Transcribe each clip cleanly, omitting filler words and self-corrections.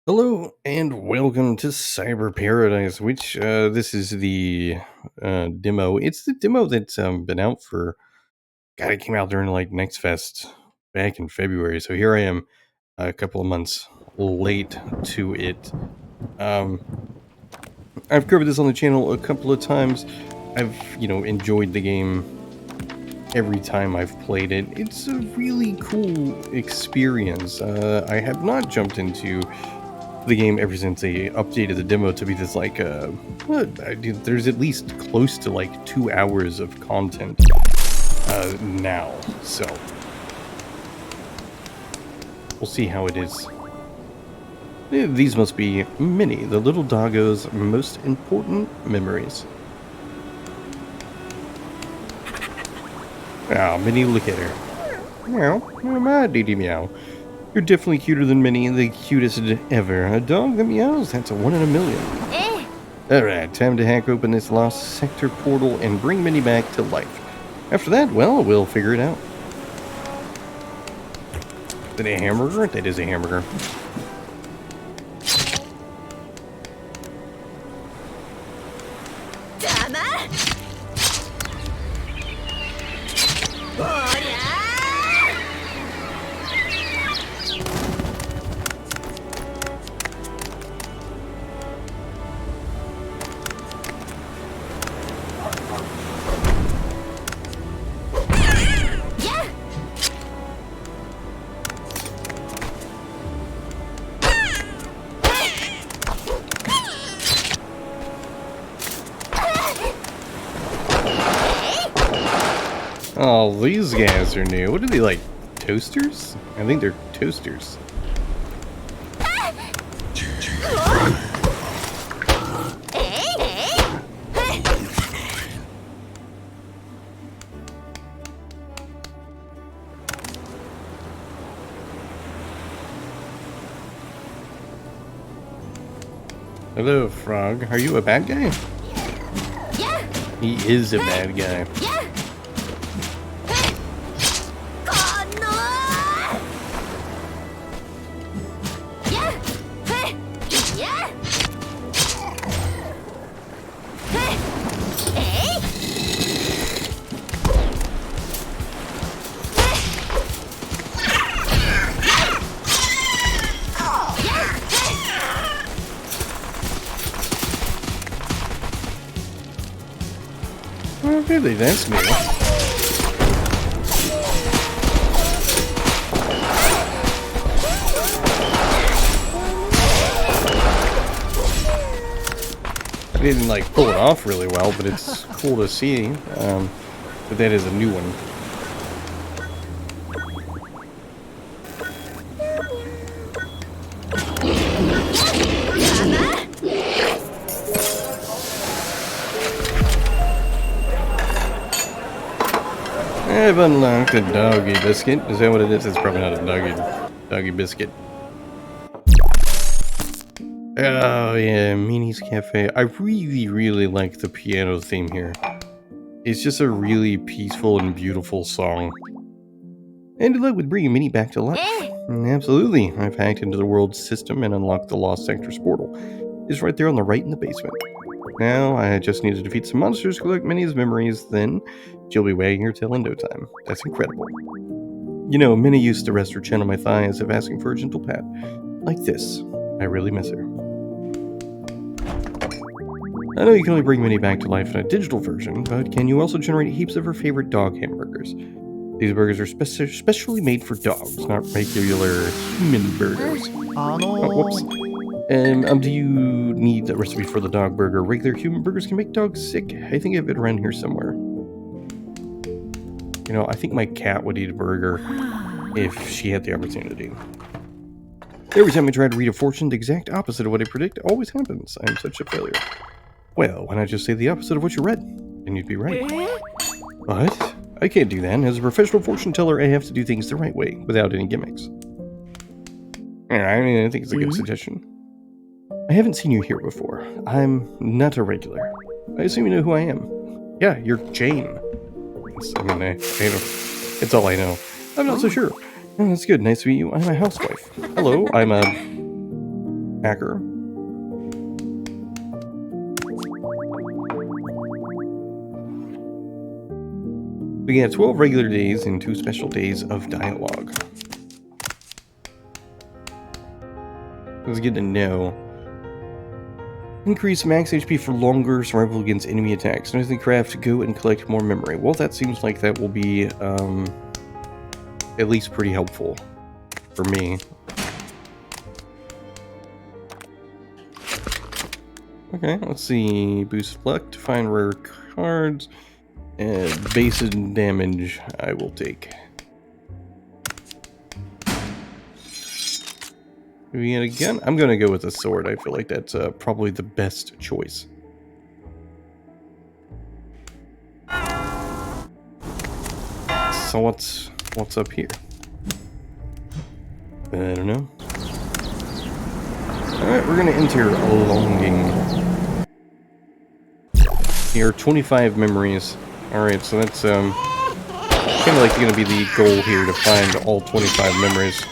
Hello and welcome to Cyber Paradise, which this is the demo. It's the demo that's been out for, God, it came out during like Next Fest back in February. So here I am a couple of months late to it. Um, I've covered this on the channel a couple of times. I've, enjoyed the game every time I've played it. It's a really cool experience. I have not jumped into the game ever since they updated the demo to be this like there's at least close to like 2 hours of content now, so we'll see how it is. These must be Minnie the little doggo's most important memories. Minnie, look at her. Meow, meow, my dee meow. You're definitely cuter than Minnie, the cutest ever. A dog that meows, that's a 1 in a million. Alright, time to hack open this lost sector portal and bring Minnie back to life. After that, well, we'll figure it out. Is that a hamburger? That is a hamburger. Oh, these guys are new. What are they, like, toasters? I think they're toasters. Hello, Frog. Are you a bad guy? He is a bad guy. Oh, really? That's new. I didn't like pull it off really well, but it's cool to see. But that is a new one. I've unlocked a doggy biscuit. Is that what it is? It's probably not a doggy biscuit. Oh yeah, Minnie's Cafe. I really like the piano theme here. It's just a really peaceful and beautiful song. And good luck with bringing Minnie back to life. Absolutely. I've hacked into the world's system and unlocked the Lost Sector's portal. It's right there on the right in the basement. Now, I just need to defeat some monsters, collect Minnie's memories, then she'll be wagging her tail in no time. That's incredible. You know, Minnie used to rest her chin on my thigh as if asking for a gentle pat. Like this. I really miss her. I know you can only bring Minnie back to life in a digital version, but can you also generate heaps of her favorite dog hamburgers? These burgers are specially made for dogs, not regular human burgers. Oh, whoops. Do you need a recipe for the dog burger? Regular human burgers can make dogs sick. I think I have it around here somewhere. You know, I think my cat would eat a burger if she had the opportunity. Every time I try to read a fortune, the exact opposite of what I predict always happens. I'm such a failure. Well, why not just say the opposite of what you read? And you'd be right. What? I can't do that. As a professional fortune teller, I have to do things the right way, without any gimmicks. I think it's a good suggestion. I haven't seen you here before. I'm not a regular. I assume you know who I am. Yeah, you're Jane. It's all I know. I'm not so sure. Oh, that's good. Nice to meet you. I'm a housewife. Hello, I'm hacker. We get 12 regular days and 2 special days of dialogue. Let's get to know. Increase max HP for longer, survival against enemy attacks. Nothing craft, go and collect more memory. Well, that seems like that will be at least pretty helpful for me. Okay, let's see. Boost luck to find rare cards. And base damage I will take. Yet again, I'm going to go with the sword. I feel like that's probably the best choice. So what's up here? I don't know. Alright, we're going to enter Longing. Here are 25 memories. Alright, so that's kind of like going to be the goal here, to find all 25 memories.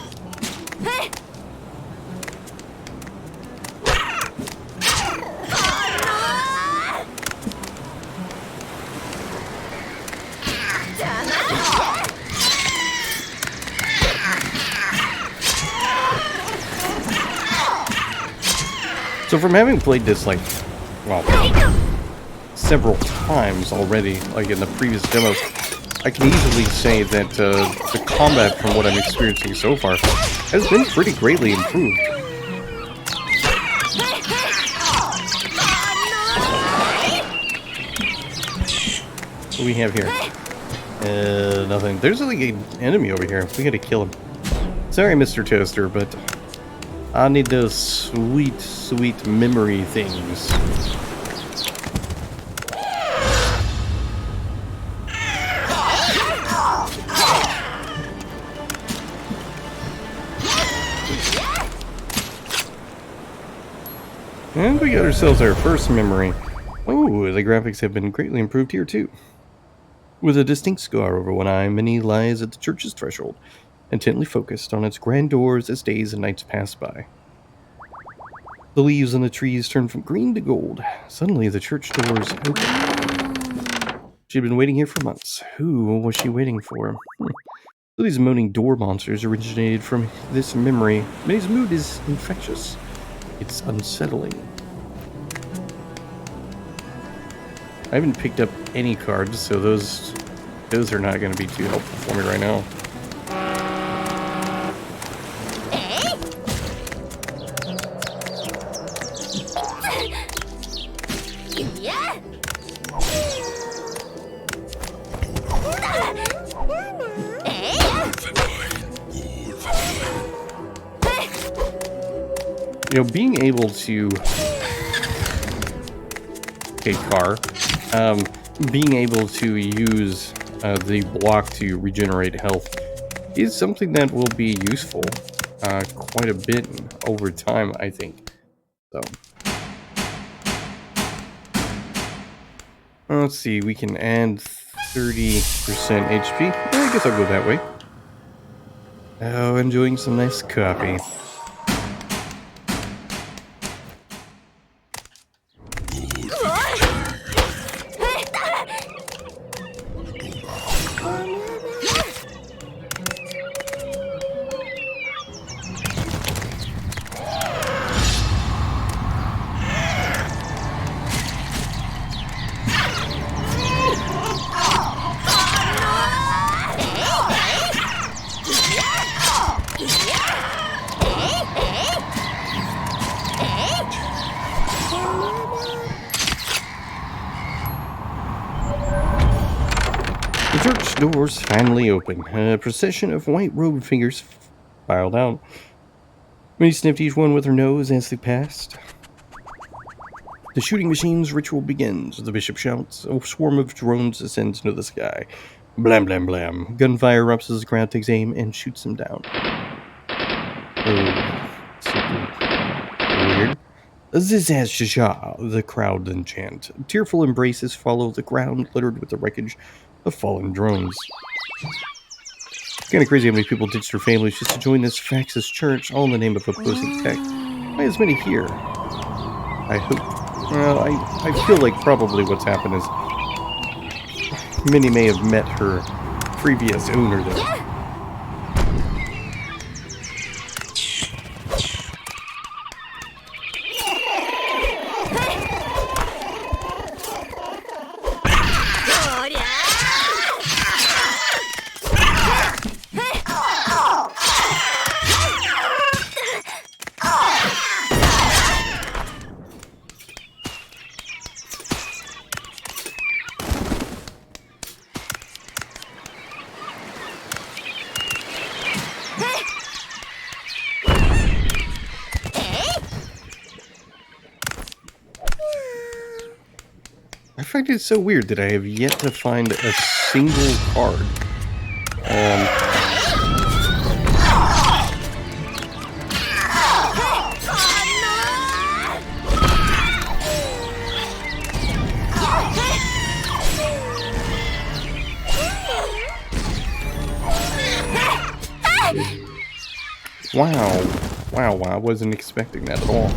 So from having played this, like, well, several times already, like in the previous demos, I can easily say that the combat, from what I'm experiencing so far, has been pretty greatly improved. What do we have here? Nothing. There's like an enemy over here. We gotta kill him. Sorry, Mr. Toaster, but I need those sweet, sweet memory things. And we got ourselves our first memory. Oh, the graphics have been greatly improved here too. With a distinct scar over one eye, Minnie lies at the church's threshold, intently focused on its grand doors as days and nights pass by. The leaves on the trees turn from green to gold. Suddenly, the church doors open. She'd been waiting here for months. Who was she waiting for? So these moaning door monsters originated from this memory. Minnie's mood is infectious. It's unsettling. I haven't picked up any cards, so those are not going to be too helpful for me right now. You know, being able to... Okay, car. Being able to use the block to regenerate health is something that will be useful quite a bit over time, I think. So, let's see, we can add 30% HP. I guess I'll go that way. Oh, enjoying some nice coffee. The church doors finally open. A procession of white-robed figures filed out. Minnie sniffed each one with her nose as they passed. The shooting machine's ritual begins. The bishop shouts. A swarm of drones ascends into the sky. Blam, blam, blam. Gunfire erupts as the crowd takes aim and shoots them down. Oh, super weird. Zizaz Shasha, the crowd then chant. Tearful embraces follow the ground littered with the wreckage of fallen drones. It's kind of crazy how many people ditched their families just to join this Faxis church, all in the name of opposing tech. Why is Minnie here? I hope. Well, I feel like probably what's happened is Minnie may have met her previous owner there. I find it so weird that I have yet to find a single card. Wow, I wasn't expecting that at all.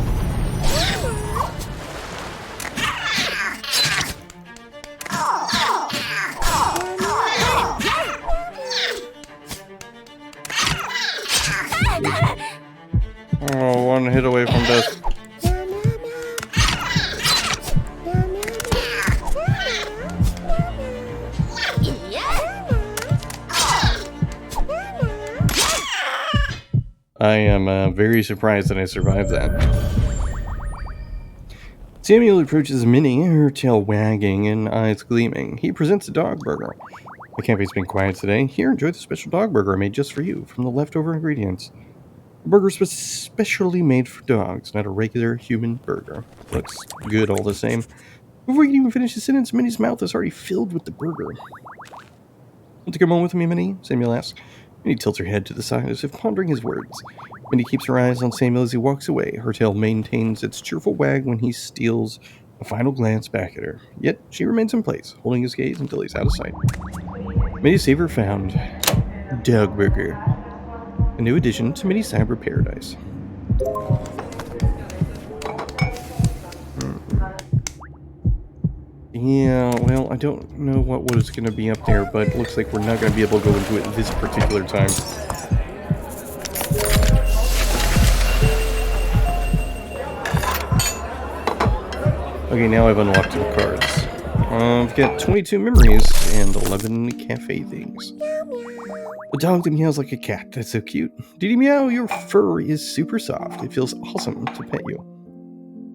Oh, one hit away from death. I am very surprised that I survived that. Samuel approaches Minnie, her tail wagging and eyes gleaming. He presents a dog burger. The cafe's been quiet today. Here, enjoy the special dog burger I made just for you from the leftover ingredients. The burger's was specially made for dogs, not a regular human burger. Looks good all the same. Before you can even finish the sentence, Minnie's mouth is already filled with the burger. Want to come home with me, Minnie? Samuel asks. Minnie tilts her head to the side as if pondering his words. Minnie keeps her eyes on Samuel as he walks away. Her tail maintains its cheerful wag when he steals a final glance back at her. Yet, she remains in place, holding his gaze until he's out of sight. Minnie's Saver found Dog Burger, a new addition to Mini Cyber Paradise. Yeah, well, I don't know what was going to be up there, but it looks like we're not going to be able to go into it this particular time. Okay, now I've unlocked the cards. I've got 22 memories and 11 cafe things. A dog that meows like a cat. That's so cute. Diddy Meow, your fur is super soft. It feels awesome to pet you.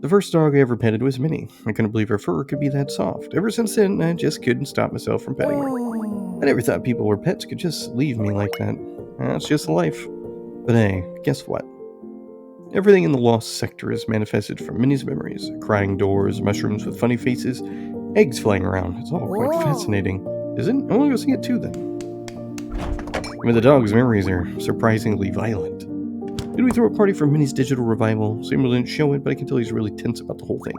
The first dog I ever petted was Minnie. I couldn't believe her fur could be that soft. Ever since then, I just couldn't stop myself from petting her. I never thought people or pets could just leave me like that. That's just life. But hey, guess what? Everything in the Lost Sector is manifested from Minnie's memories. Crying doors, mushrooms with funny faces, eggs flying around. It's all quite fascinating. Is it? I want to go see it too then. I mean, the dog's memories are surprisingly violent. Did we throw a party for Minnie's digital revival? Samuel didn't show it, but I can tell he's really tense about the whole thing.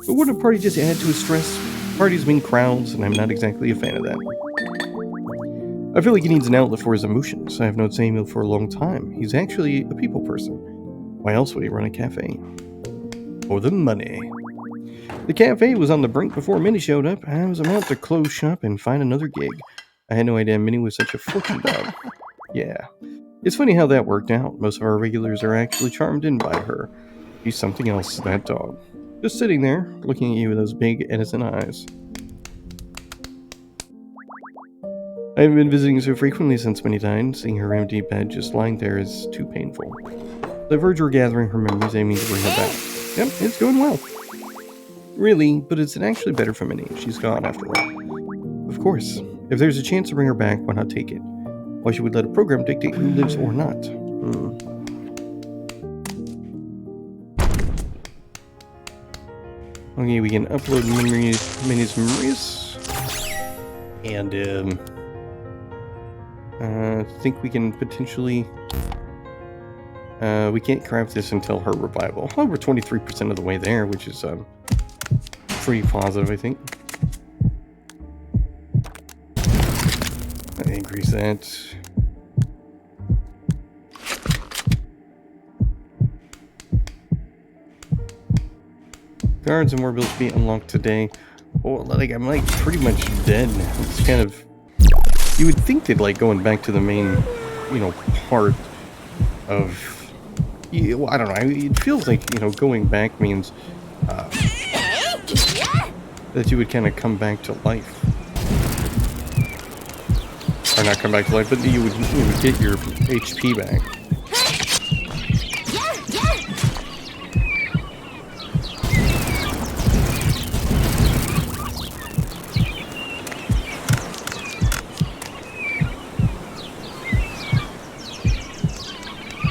But wouldn't a party just add to his stress? Parties mean crowds, and I'm not exactly a fan of that. I feel like he needs an outlet for his emotions. I have known Samuel for a long time. He's actually a people person. Why else would he run a cafe? For the money. The cafe was on the brink before Minnie showed up. I was about to close shop and find another gig. I had no idea Minnie was such a flippin' dog. Yeah. It's funny how that worked out. Most of our regulars are actually charmed in by her. She's something else, that dog. Just sitting there, looking at you with those big, innocent eyes. I haven't been visiting so frequently since Minnie died. Seeing her empty bed just lying there is too painful. The verger gathering her memories, aiming to bring her back. Yep, it's going well. Really, but it's actually better for Minnie. She's gone after all. Of course. If there's a chance to bring her back, why not take it? Why should we let a program dictate who lives or not? Okay, we can upload Minnie's memories. And, I think we can potentially... we can't craft this until her revival. Well, we're 23% of the way there, which is, pretty positive, I think. Increase that. Guards and more bills be unlocked today. Oh, like I'm like pretty much dead. It's kind of. You would think that like going back to the main, part of. Well, I don't know. It feels like going back means that you would kind of come back to life, or not come back to life, but you would get your HP back.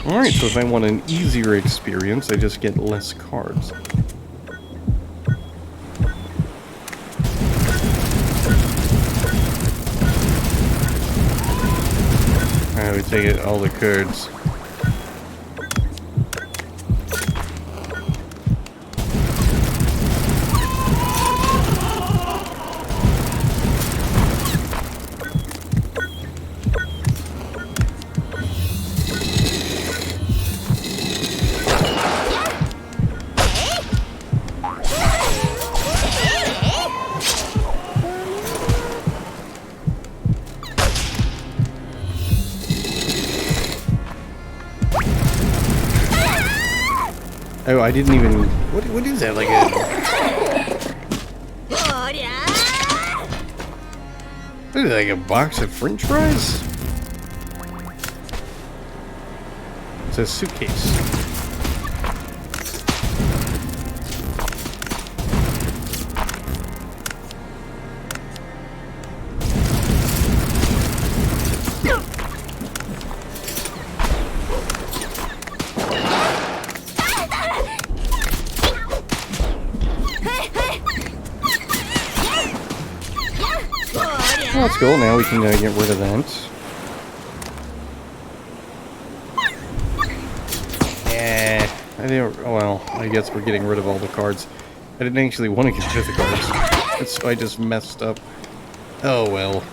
Alright, so if I want an easier experience, I just get less cards. I would take it all the cards. Oh, I didn't even. What is that? Like a. What is that, like a box of French fries? It's a suitcase. Oh, that's cool. Now we can get rid of that. Well, I guess we're getting rid of all the cards. I didn't actually want to get rid of the cards. So I just messed up. Oh well.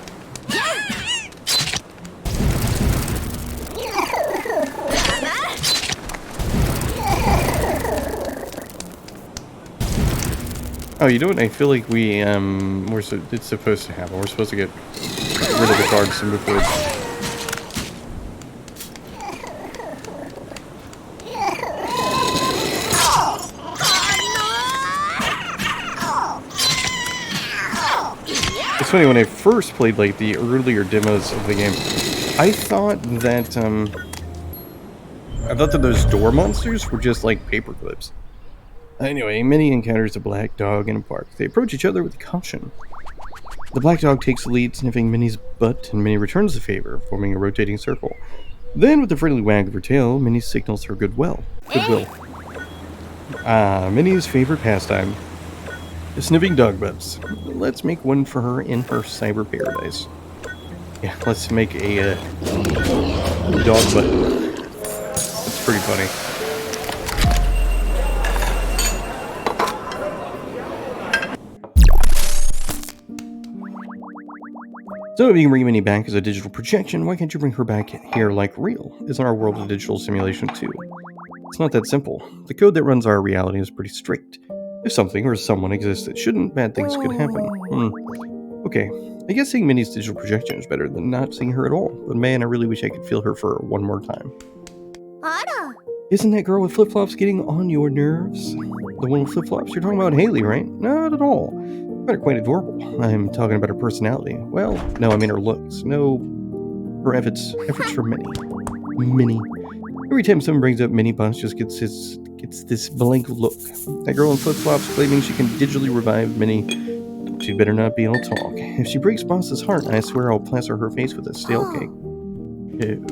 Oh, you know what? I feel like it's supposed to happen. We're supposed to get rid of the cards and move forward. It's funny, when I first played like the earlier demos of the game, I thought that those door monsters were just like paper clips. Anyway, Minnie encounters a black dog in a park. They approach each other with caution. The black dog takes the lead, sniffing Minnie's butt, and Minnie returns the favor, forming a rotating circle. Then, with a friendly wag of her tail, Minnie signals her goodwill. Minnie's favorite pastime. Sniffing dog butts. Let's make one for her in her cyber paradise. Yeah, let's make a dog butt. That's pretty funny. So if you can bring Minnie back as a digital projection, why can't you bring her back here like real? Isn't our world a digital simulation too? It's not that simple. The code that runs our reality is pretty strict. If something or someone exists that shouldn't, bad things could happen. Okay, I guess seeing Minnie's digital projection is better than not seeing her at all, but man, I really wish I could feel her for one more time. Isn't that girl with flip-flops getting on your nerves? The one with flip-flops? You're talking about Haley, right? Not at all. I find her quite adorable. I'm talking about her personality. Well, no, I mean her looks. No, her efforts for Minnie. Minnie. Every time someone brings up Minnie, Boss just gets this blank look. That girl in flip-flops claiming she can digitally revive Minnie. She'd better not be able to talk. If she breaks Boss's heart, I swear I'll plaster her face with a stale cake. Ew.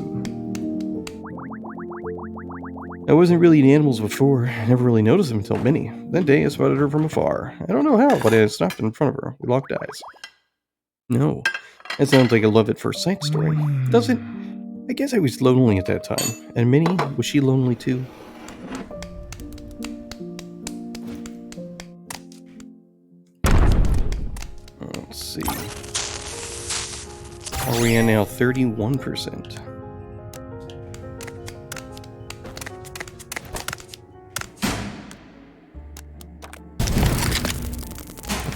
I wasn't really into animals before. I never really noticed them until Minnie. That day, I spotted her from afar. I don't know how, but I stopped in front of her. We locked eyes. No. That sounds like a love at first sight story. Does it? I guess I was lonely at that time. And Minnie, was she lonely too? Let's see. Are we at now 31%?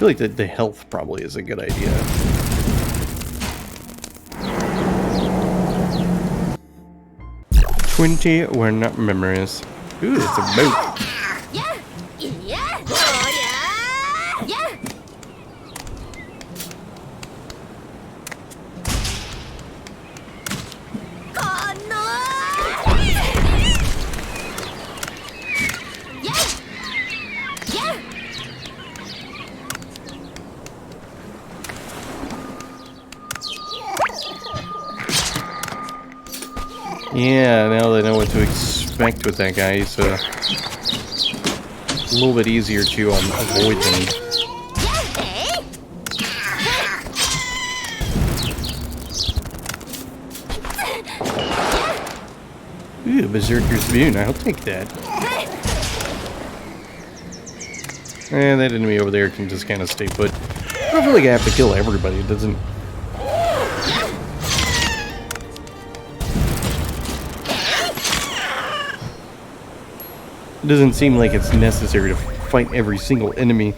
feel like the health probably is a good idea. "21 memories." Ooh, it's a boat. Yeah, now they know what to expect with that guy. He's a little bit easier to avoid him. Ooh, Berserker's Boon. I'll take that. And that enemy over there can just kind of stay put. I don't feel like I have to kill everybody. It doesn't... It doesn't seem like it's necessary to fight every single enemy.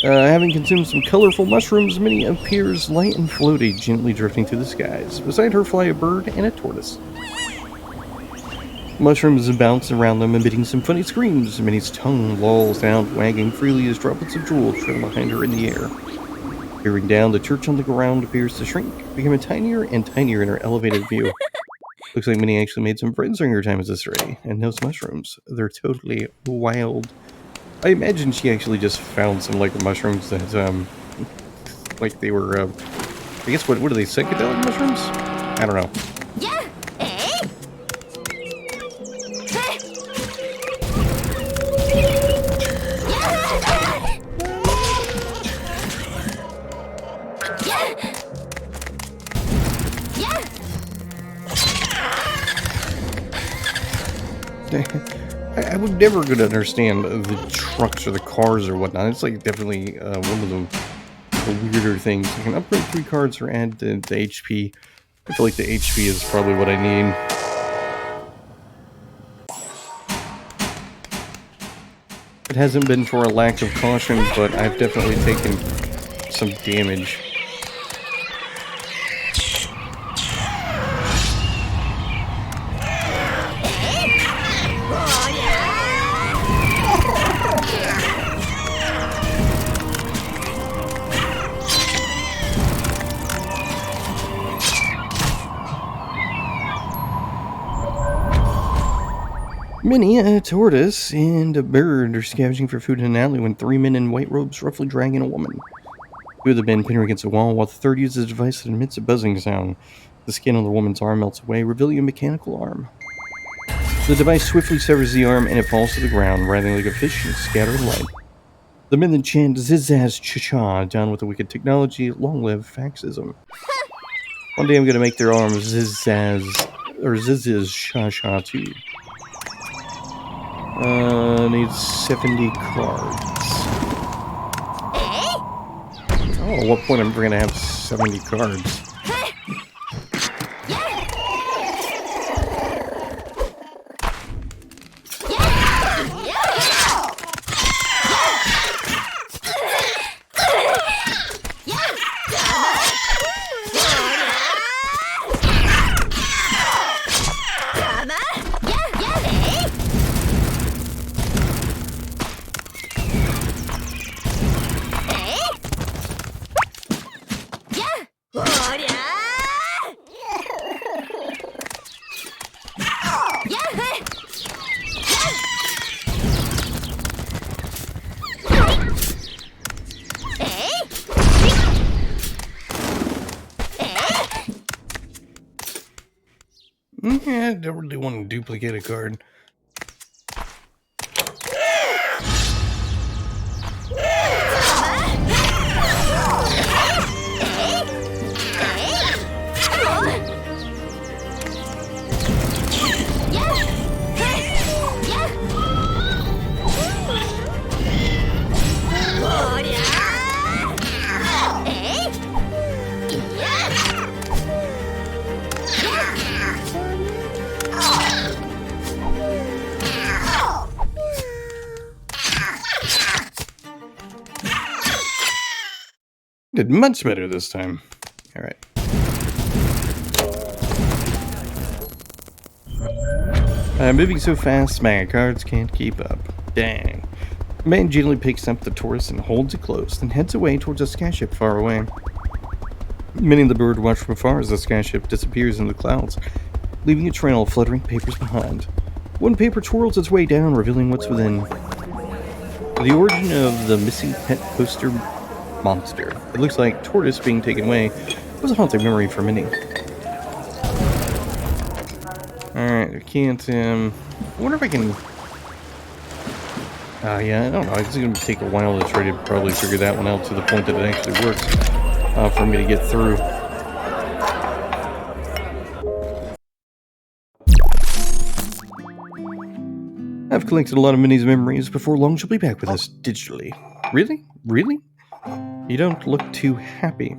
Having consumed some colorful mushrooms, Minnie appears light and floaty, gently drifting through the skies. Beside her fly a bird and a tortoise. Mushrooms bounce around them, emitting some funny screams. Minnie's tongue lolls out, wagging freely as droplets of drool trail behind her in the air. Peering down, the church on the ground appears to shrink, becoming tinier and tinier in her elevated view. Looks like Minnie actually made some friends during her time as a stray, and those mushrooms, they're totally wild. I imagine she actually just found some, like, mushrooms that, like they were, I guess, what are they, psychedelic mushrooms? I don't know. I would never good understand the trucks or the cars or whatnot. It's like definitely one of the weirder things. I can upgrade 3 cards or add the HP. I feel like the HP is probably what I need. It hasn't been for a lack of caution, but I've definitely taken some damage. Minnie, a tortoise, and a bird are scavenging for food in an alley when 3 men in white robes roughly dragging a woman. 2 of the men pin her against a wall, while the third uses a device that emits a buzzing sound. The skin on the woman's arm melts away, revealing a mechanical arm. The device swiftly severs the arm, and it falls to the ground, writhing like a fish in scattered light. The men then chant Zizaz Cha-Cha, down with the wicked technology, long live Faxism. One day I'm gonna make their arms Zizaz, or Ziziz Cha-Cha too. Need 70 cards. Oh, at what point am I gonna have 70 cards? Yeah, I don't really want to duplicate a card. Did much better this time. All right. I'm moving so fast, my guards can't keep up. Dang. The man gingerly picks up the tortoise and holds it close, then heads away towards a skyship far away. Many of the bird watch from afar as the skyship disappears in the clouds, leaving a trail of fluttering papers behind. One paper twirls its way down, revealing what's within. The origin of the missing pet poster monster. It looks like tortoise being taken away was a haunting memory for many. Alright, I can't, I wonder if I can... yeah, I don't know. It's going to take a while to try to probably figure that one out to the point that it actually works for me to get through. I've collected a lot of Minnie's memories. Before long, she'll be back with us digitally. Really? Really? You don't look too happy.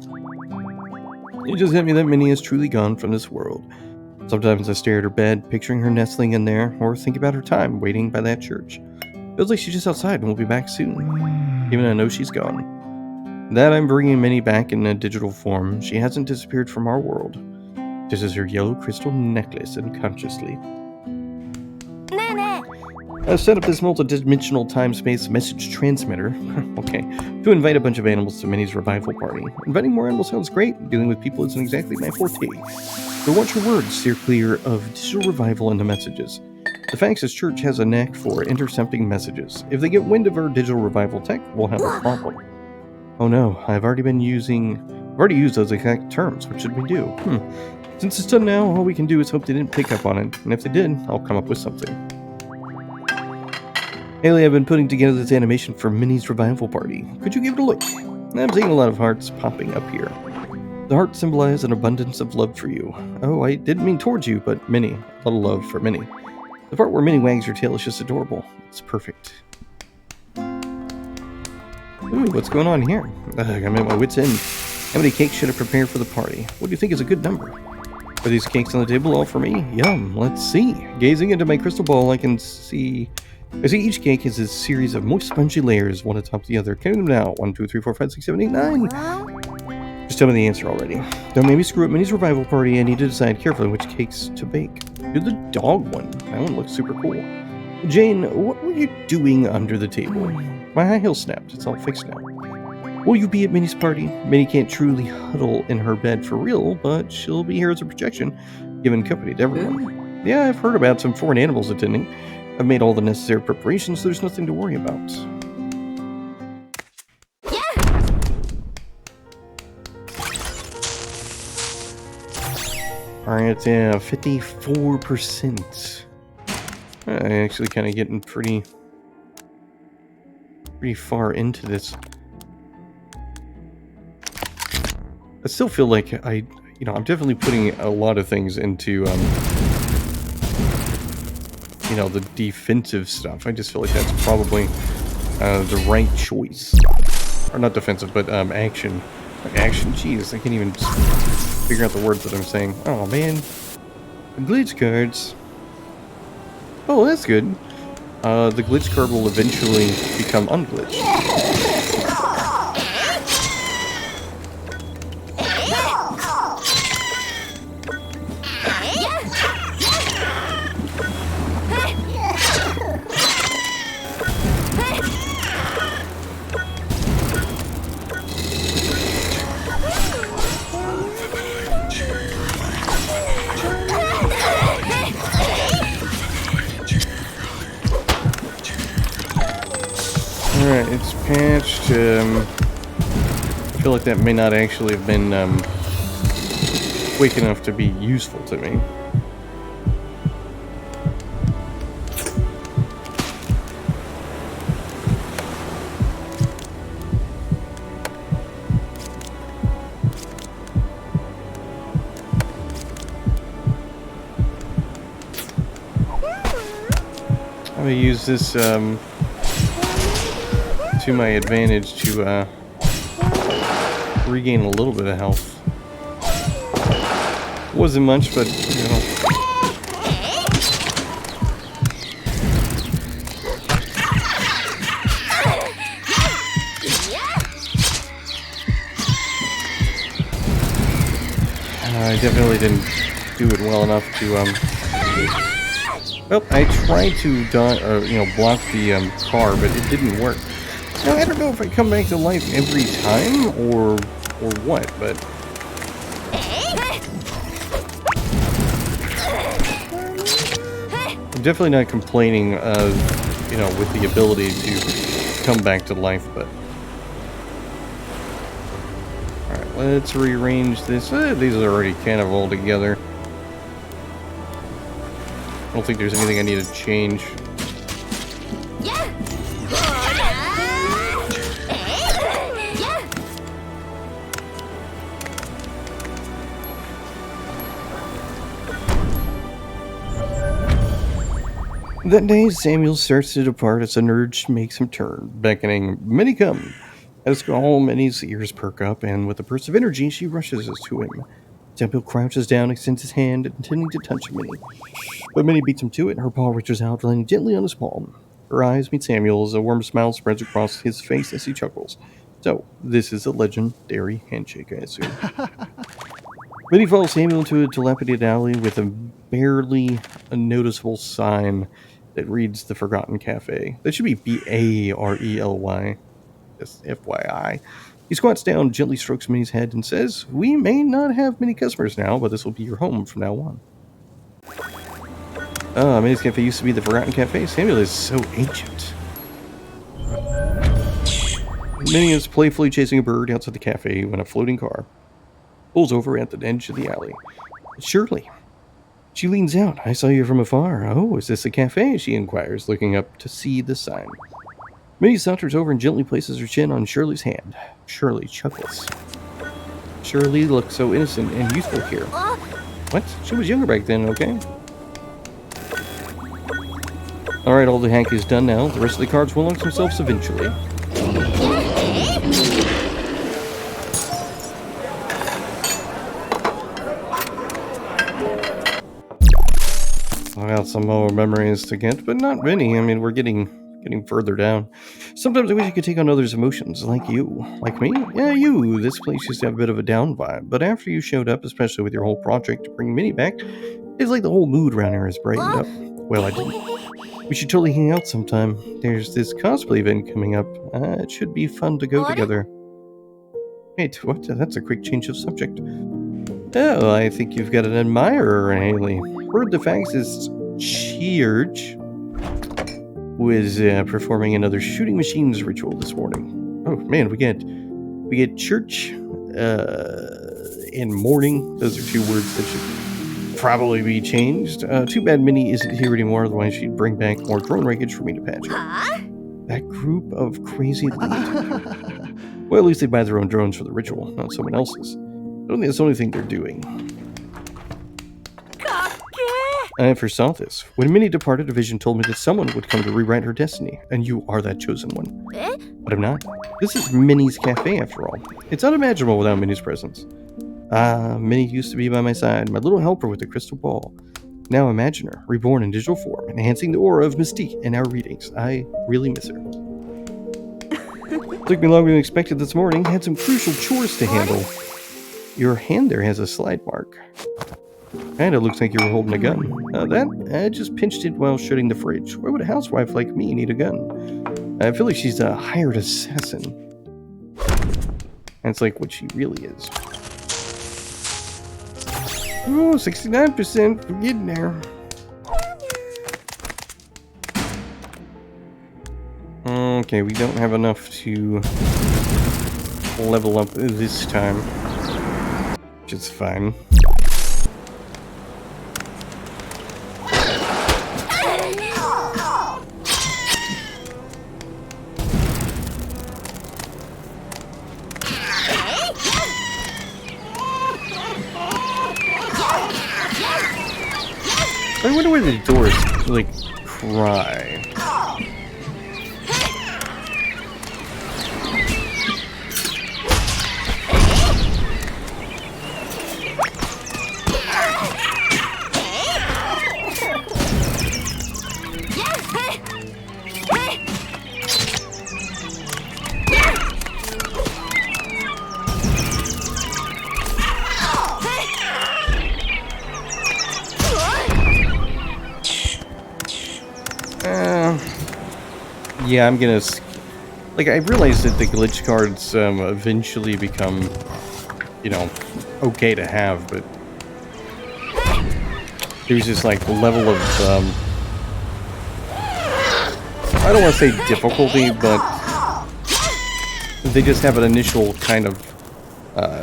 It just hit me that Minnie is truly gone from this world. Sometimes I stare at her bed, picturing her nestling in there, or think about her time waiting by that church. Feels like she's just outside and will be back soon, even though I know she's gone. That I'm bringing Minnie back in a digital form. She hasn't disappeared from our world. This is her yellow crystal necklace unconsciously. I've set up this multi-dimensional time-space message transmitter, okay, to invite a bunch of animals to Minnie's revival party. Inviting more animals sounds great. Dealing with people isn't exactly my forte. But watch your words steer clear of digital revival into messages. The Faxes Church has a knack for intercepting messages. If they get wind of our digital revival tech, we'll have a problem. Oh no, I've already used those exact terms. What should we do? Since it's done now, all we can do is hope they didn't pick up on it. And if they did, I'll come up with something. Haley, I've been putting together this animation for Minnie's revival party. Could you give it a look? I'm seeing a lot of hearts popping up here. The heart symbolizes an abundance of love for you. Oh, I didn't mean towards you, but Minnie. A lot of love for Minnie. The part where Minnie wags her tail is just adorable. It's perfect. Ooh, what's going on here? I'm at my wit's end. How many cakes should I prepare for the party? What do you think is a good number? Are these cakes on the table all for me? Yum, let's see. Gazing into my crystal ball, I see each cake is a series of moist, spongy layers, one atop the other. Counting them now. 1, 2, 3, 4, 5, 6, 7, 8, 9. Just tell me the answer already. Don't make me screw up Minnie's revival party. I need to decide carefully which cakes to bake. Do the dog one. That one looks super cool. Jane, what were you doing under the table? My high heel snapped. It's all fixed now. Will you be at Minnie's party? Minnie can't truly huddle in her bed for real, but she'll be here as a protection, giving company to everyone. Yeah, I've heard about some foreign animals attending. I've made all the necessary preparations, so there's nothing to worry about. Alright, 54%. I'm actually kind of getting pretty far into this. I still feel like I'm definitely putting a lot of things into, the defensive stuff. I just feel like that's probably the right choice. Or not defensive, but action. Action, jeez, I can't even figure out the words that I'm saying. Oh man. Glitch cards. Oh, that's good. The glitch card will eventually become unglitched. Alright, it's patched. I feel like that may not actually have been quick enough to be useful to me. I'm gonna use this to my advantage to regain a little bit of health. Wasn't much, but definitely didn't do it well enough to Well, I tried to block the car, but it didn't work. Now, I don't know if I come back to life every time or what, but I'm definitely not complaining with the ability to come back to life, but alright, let's rearrange this. These are already kind of all together. I don't think there's anything I need to change. That day, Samuel starts to depart as an urge makes him turn, beckoning, "Minnie, come!" As all Minnie's ears perk up, and with a burst of energy, she rushes us to him. Samuel crouches down, extends his hand, intending to touch Minnie. But Minnie beats him to it, and her paw reaches out, landing gently on his palm. Her eyes meet Samuel's, a warm smile spreads across his face as he chuckles. So, this is a legendary handshake, I assume. Minnie follows Samuel into a dilapidated alley with a barely noticeable sign that reads The Forgotten Cafe. That should be Barely. Just FYI. He squats down, gently strokes Minnie's head, and says, "We may not have many customers now, but this will be your home from now on." Minnie's Cafe used to be The Forgotten Cafe. Samuel is so ancient. Minnie is playfully chasing a bird outside the cafe when a floating car pulls over at the edge of the alley. "It's Shirley." She leans out. "I saw you from afar. Oh, is this a cafe?" she inquires, looking up to see the sign. Minnie saunters over and gently places her chin on Shirley's hand. Shirley chuckles. Shirley looks so innocent and youthful here. What? She was younger back then, okay? Alright, all the hanky is done now. The rest of the cards will launch themselves eventually. I got some more memories to get, but not many. I mean, we're getting further down. Sometimes I wish I could take on others' emotions, like you. Like me? Yeah, you. This place used to have a bit of a down vibe, but after you showed up, especially with your whole project to bring Minnie back, it's like the whole mood around here has brightened up. Well, I didn't. We should totally hang out sometime. There's this cosplay event coming up. It should be fun to go together. Wait, what? That's a quick change of subject. Oh, I think you've got an admirer, Haley. Heard the Faxist Cheerge was performing another shooting machines ritual this morning. Oh man, we get church and morning. Those are two words that should probably be changed. Too bad Minnie isn't here anymore, otherwise she'd bring back more drone wreckage for me to patch up. That group of crazy lunatic. Well, at least they buy their own drones for the ritual, not someone else's. I don't think that's the only thing they're doing. I foresaw this. When Minnie departed, a vision told me that someone would come to rewrite her destiny, and you are that chosen one. But I'm not. This is Minnie's Cafe, after all. It's unimaginable without Minnie's presence. Minnie used to be by my side, my little helper with the crystal ball. Now imagine her, reborn in digital form, enhancing the aura of mystique in our readings. I really miss her. Took me longer than expected this morning. Had some crucial chores to handle. Your hand there has a slide mark. And it looks like you were holding a gun. I just pinched it while shutting the fridge. Why would a housewife like me need a gun? I feel like she's a hired assassin. That's like what she really is. Oh, 69%. We're getting there. Okay, we don't have enough to level up this time. Which is fine. I wonder where the doors, like, cry. Yeah, I'm gonna... Like, I realize that the glitch cards eventually become, you know, okay to have, but there's this, like, level of, I don't want to say difficulty, but they just have an initial kind of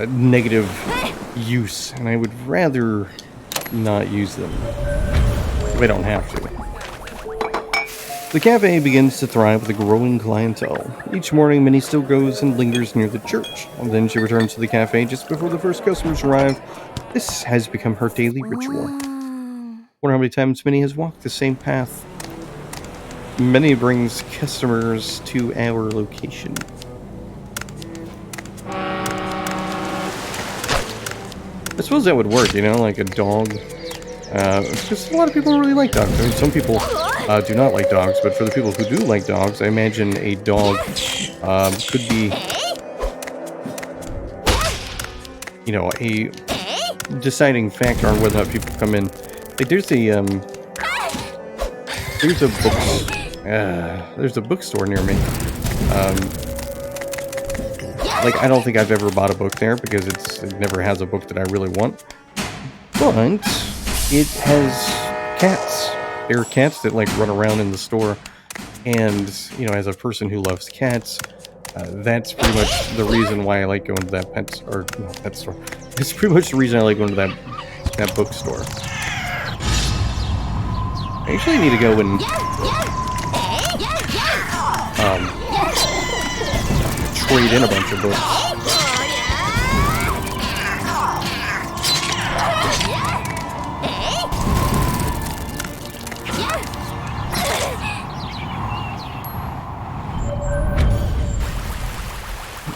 negative use, and I would rather not use them if I don't have to. The cafe begins to thrive with a growing clientele. Each morning, Minnie still goes and lingers near the church. And then she returns to the cafe just before the first customers arrive. This has become her daily ritual. Wonder how many times Minnie has walked the same path. Minnie brings customers to our location. I suppose that would work, you know, like a dog. Because a lot of people really like dogs. I mean, some people do not like dogs, but for the people who do like dogs, I imagine a dog could be, you know, a deciding factor on whether or not people come in. Like, there's a bookstore near me. Like, I don't think I've ever bought a book there because it never has a book that I really want. But it has cats. There are cats that, like, run around in the store. And, you know, as a person who loves cats, that's pretty much the reason why I like going to that pet store. It's pretty much the reason I like going to that bookstore. I actually need to go and trade in a bunch of books.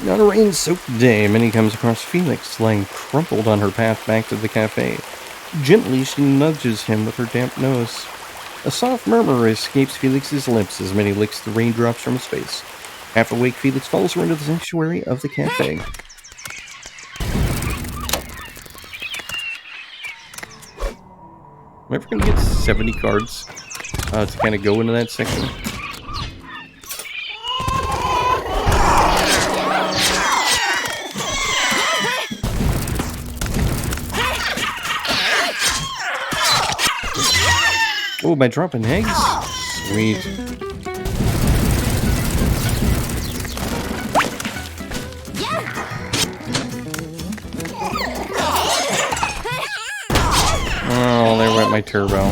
On a rain-soaked day, Minnie comes across Felix lying crumpled on her path back to the cafe. Gently, she nudges him with her damp nose. A soft murmur escapes Felix's lips as Minnie licks the raindrops from his face. Half awake, Felix follows her into the sanctuary of the cafe. Am I ever going to get 70 cards to kind of go into that section? Oh, by dropping eggs? Sweet. Oh, there went my turbo.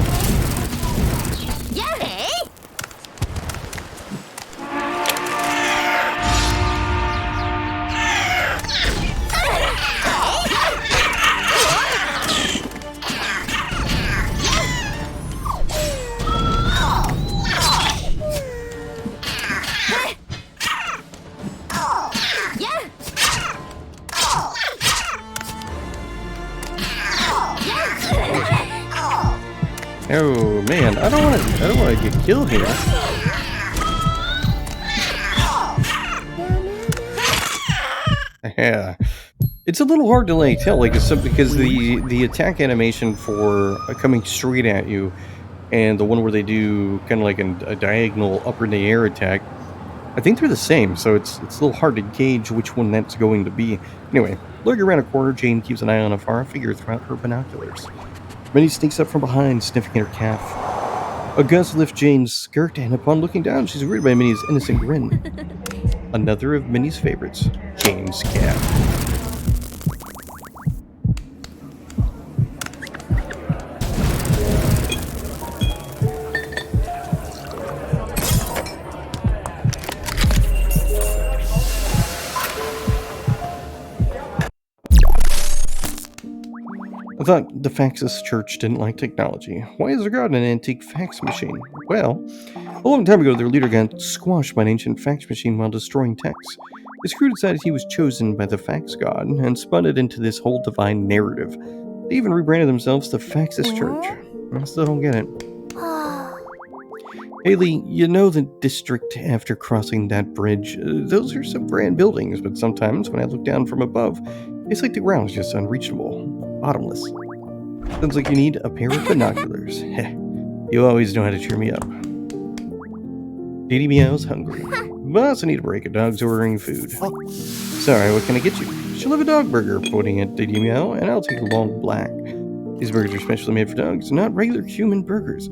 Oh man, I don't want to get killed here. Yeah, it's a little hard to like tell, like, because the attack animation for coming straight at you, and the one where they do kind of like a diagonal up in the air attack, I think they're the same. So it's a little hard to gauge which one that's going to be. Anyway, looking around a corner, Jane keeps an eye on a far figure throughout her binoculars. Minnie sneaks up from behind, sniffing at her calf. A gust lifts Jane's skirt, and upon looking down, she's greeted by Minnie's innocent grin. Another of Minnie's favorites, Jane's calf. I thought the Faxus Church didn't like technology. Why has there got an antique fax machine? Well, a long time ago, their leader got squashed by an ancient fax machine while destroying texts. His crew decided he was chosen by the fax god and spun it into this whole divine narrative. They even rebranded themselves the Faxus Church. I still don't get it. Haley, you know the district after crossing that bridge. Those are some grand buildings, but sometimes when I look down from above, it's like the ground is just unreachable, bottomless. Sounds like you need a pair of binoculars. Heh, you always know how to cheer me up. Didi Meow's hungry. Boss, I need a break. A dog's ordering food. Sorry, what can I get you? She'll have a dog burger, pointing at Didi Meow, and I'll take a long black. These burgers are specially made for dogs, not regular human burgers.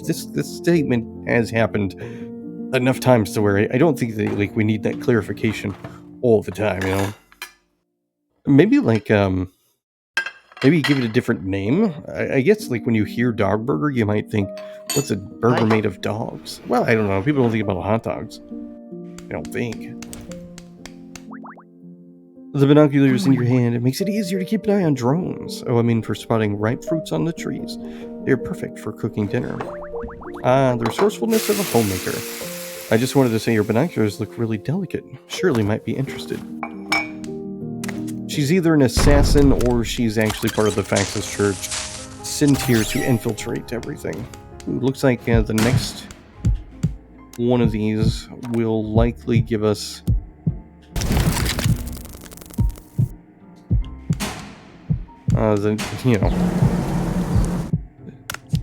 This statement has happened enough times to where I don't think that we need that clarification all the time, Maybe maybe give it a different name. I guess when you hear dog burger, you might think, what's a burger made of dogs? Well, I don't know. People don't think about hot dogs. I don't think. The binoculars in your hand, it makes it easier to keep an eye on drones. Oh, I mean for spotting ripe fruits on the trees. They're perfect for cooking dinner. The resourcefulness of a homemaker. I just wanted to say your binoculars look really delicate. Shirley might be interested. She's either an assassin or she's actually part of the Faxus Church, sent here to infiltrate everything. Ooh, looks like the next one of these will likely give us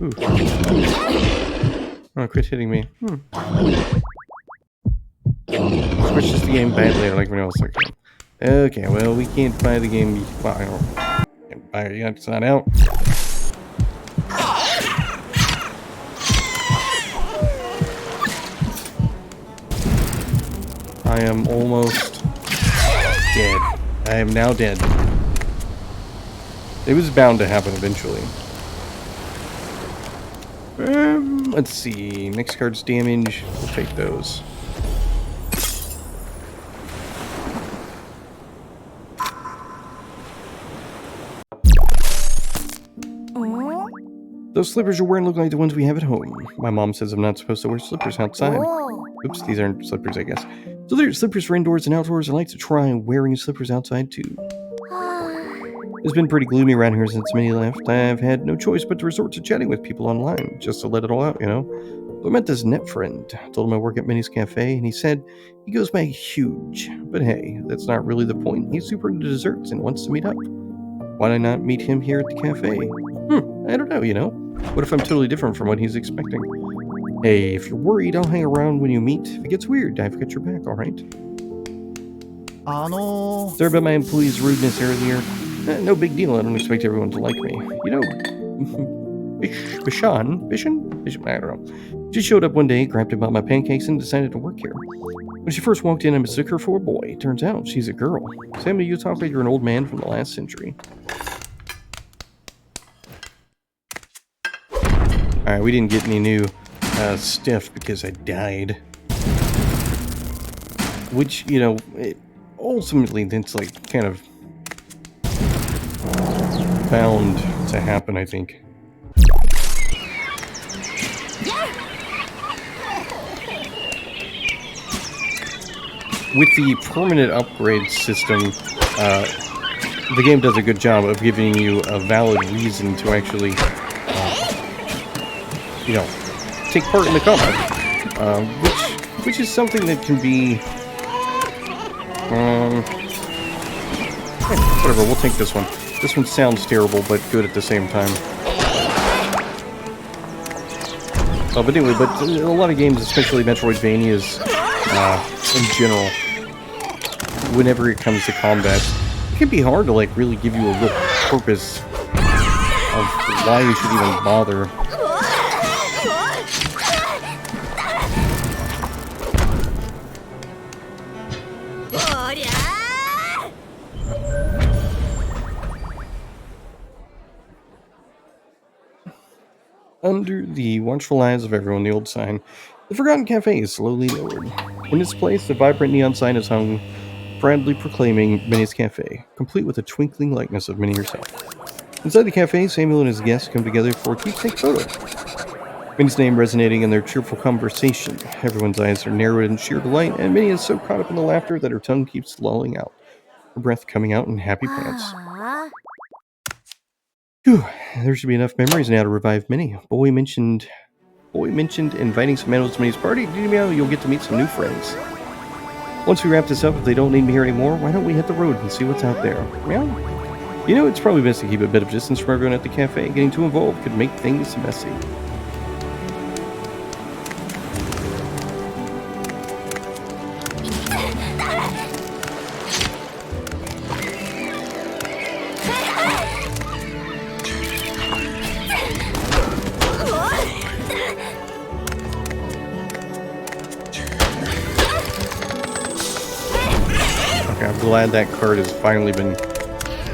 Ooh. Oh, quit hitting me. Switches the game badly, like when else. Okay, well, we can't buy the game. Well, I can't buy it yet. It's not out. I am almost dead. I am now dead. It was bound to happen eventually. Let's see. Next card's damage. We'll take those. Those slippers you're wearing look like the ones we have at home. My mom says I'm not supposed to wear slippers outside. Oops, these aren't slippers, I guess. So there's slippers for indoors and outdoors. I like to try wearing slippers outside too. It's been pretty gloomy around here since Minnie left. I've had no choice but to resort to chatting with people online, just to let it all out, So I met this net friend. Told him I work at Minnie's Cafe, and he said he goes by Huge. But hey, that's not really the point. He's super into desserts and wants to meet up. Why did I not meet him here at the cafe? I don't know, What if I'm totally different from what he's expecting? Hey, if you're worried, I'll hang around when you meet. If it gets weird, I've got your back, alright? Sorry about my employee's rudeness earlier. No big deal, I don't expect everyone to like me. Bishan? I don't know. She showed up one day, grabbed about my pancakes, and decided to work here. When she first walked in, I mistook her for a boy. Turns out, she's a girl. Sammy, you talk like you're an old man from the last century. Alright, we didn't get any new stuff because I died. Which, ultimately, that's kind of bound to happen, I think. With the permanent upgrade system, the game does a good job of giving you a valid reason to actually, take part in the combat, which is something that can be, whatever. We'll take this one. This one sounds terrible, but good at the same time. But anyway, a lot of games, especially Metroidvanias, in general, whenever it comes to combat, it can be hard to really give you a real purpose of why you should even bother. Under the watchful eyes of everyone, the old sign, the Forgotten Cafe is slowly lowered. In its place, the vibrant neon sign is hung, proudly proclaiming Minnie's Cafe, complete with a twinkling likeness of Minnie herself. Inside the cafe, Samuel and his guests come together for a keepsake photo. Minnie's name resonating in their cheerful conversation. Everyone's eyes are narrowed in sheer delight, and Minnie is so caught up in the laughter that her tongue keeps lolling out, her breath coming out in happy pants. Whew, there should be enough memories now to revive Minnie. Boy mentioned inviting some animals to Minnie's party. Didi Meow, you'll get to meet some new friends. Once we wrap this up, if they don't need me here anymore, why don't we hit the road and see what's out there? Meow? It's probably best to keep a bit of distance from everyone at the cafe. Getting too involved could make things messy. glad that card has finally been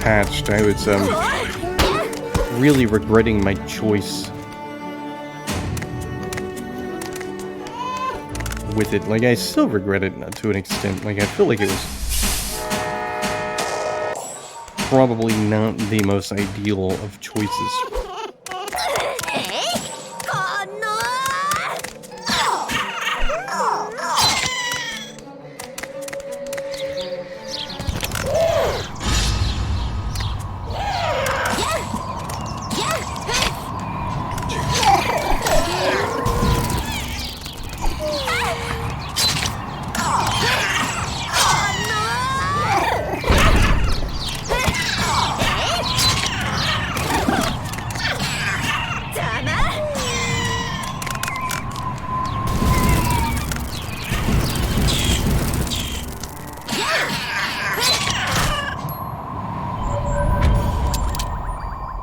patched. I was really regretting my choice with it. Like, I still regret it to an extent. Like, I feel like it was probably not the most ideal of choices.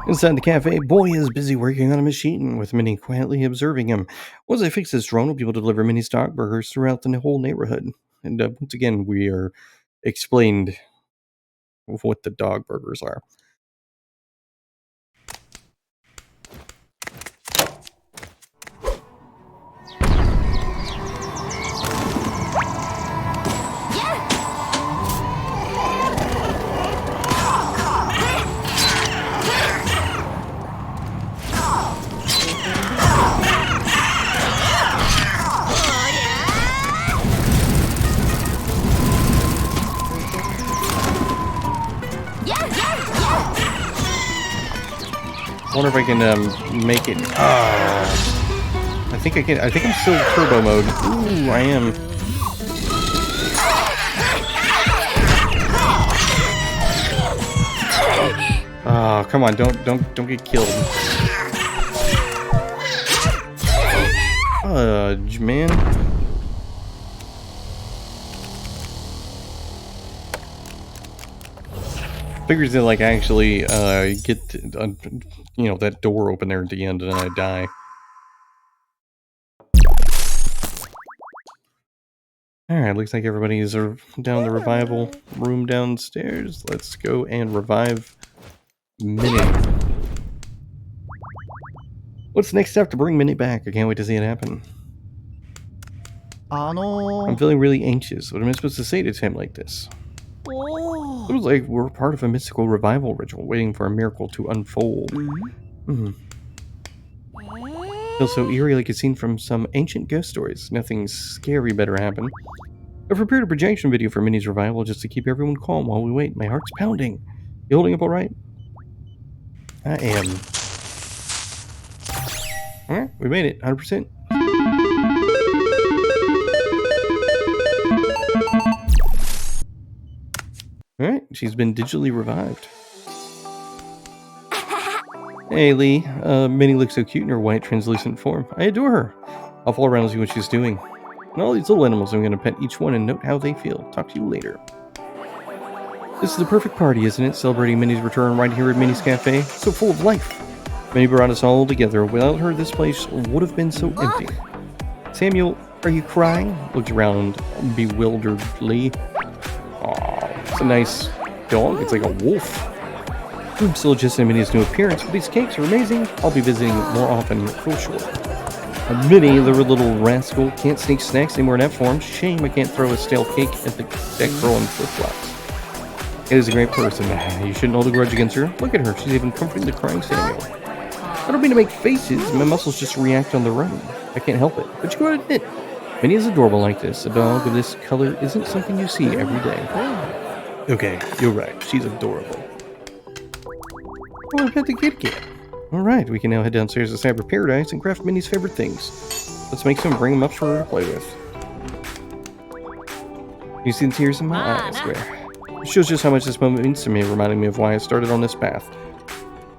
Inside the cafe, Boy is busy working on a machine, with Minnie quietly observing him. Once I fix this drone, we'll be able to deliver Minnie's dog burgers throughout the whole neighborhood. And once again, we are explained what the dog burgers are. I wonder if I can make it. I think I can. I think I'm still turbo mode. Ooh, I am. Oh, come on! Don't get killed. Fudge, man. Figures that like actually get you know, that door open there at the end and then I die. Alright, looks like everybody's down the revival room downstairs. Let's go and revive Minnie. What's the next step to bring Minnie back? I can't wait to see it happen. I'm feeling really anxious. What am I supposed to say to him like this? It was like we're part of a mystical revival ritual, waiting for a miracle to unfold. Feels so eerie, like a scene from some ancient ghost stories. Nothing scary better happen. I've prepared a projection video for Minnie's revival just to keep everyone calm while we wait. My heart's pounding. You holding up all right? I am. Alright, we made it. 100%. Alright, she's been digitally revived. Hey Lee, Minnie looks so cute in her white translucent form. I adore her. I'll follow around and see what she's doing. And all these little animals, I'm going to pet each one and note how they feel. Talk to you later. This is the perfect party, isn't it? Celebrating Minnie's return right here at Minnie's Cafe. So full of life. Minnie brought us all together. Without her, this place would have been so empty. Samuel, are you crying? Looked around bewilderedly. Aw, it's a nice dog. It's like a wolf. I'm still adjusting Minnie's new appearance, but these cakes are amazing. I'll be visiting more often for sure. Minnie, the little rascal, can't sneak snacks anymore in that form. Shame I can't throw a stale cake at that girl in flip-flops. It is a great person. You shouldn't hold a grudge against her. Look at her. She's even comforting the crying Samuel. I don't mean to make faces. My muscles just react on their own. I can't help it. But you gotta admit, Minnie is adorable like this. A dog of this color isn't something you see every day. Okay, you're right. She's adorable. Oh, I've got the Kit Kat. Alright, we can now head downstairs to Cyber Paradise and craft Minnie's favorite things. Let's make some and bring them up for her to play with. You see the tears in my eyes, I swear. It shows just how much this moment means to me, reminding me of why I started on this path.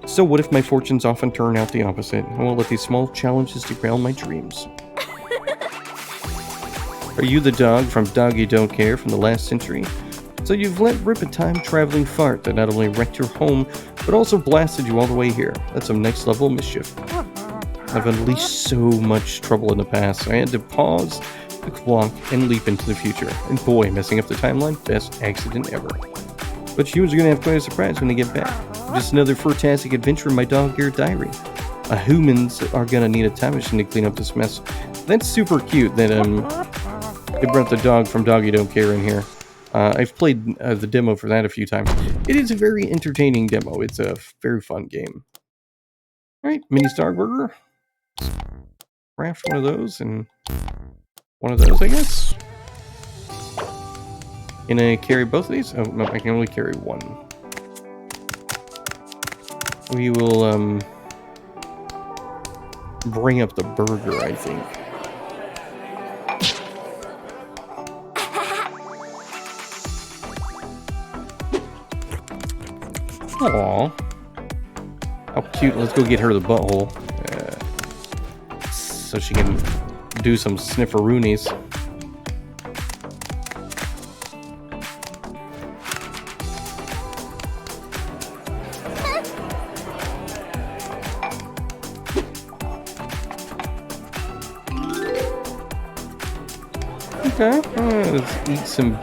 So what if my fortunes often turn out the opposite? I won't let these small challenges derail my dreams. Are you the dog from Doggy Don't Care from the last century? So you've let rip a time-traveling fart that not only wrecked your home, but also blasted you all the way here. That's some next-level mischief. I've unleashed so much trouble in the past. I had to pause Clonk, and leap into the future. And boy, messing up the timeline, best accident ever. But humans are gonna have quite a surprise when they get back. Just another fantastic adventure in my dog-eared diary. Humans are gonna need a time machine to clean up this mess. That's super cute that they brought the dog from Doggy Don't Care in here. I've played the demo for that a few times. It is a very entertaining demo. It's a very fun game. Alright, mini Star Burger. Craft one of those and one of those, I guess. Can I carry both of these? Oh, no, I can only carry one. We will, bring up the burger, I think. Aww. How cute. Let's go get her the butthole. So she can do some snifferoonies. Okay, let's eat some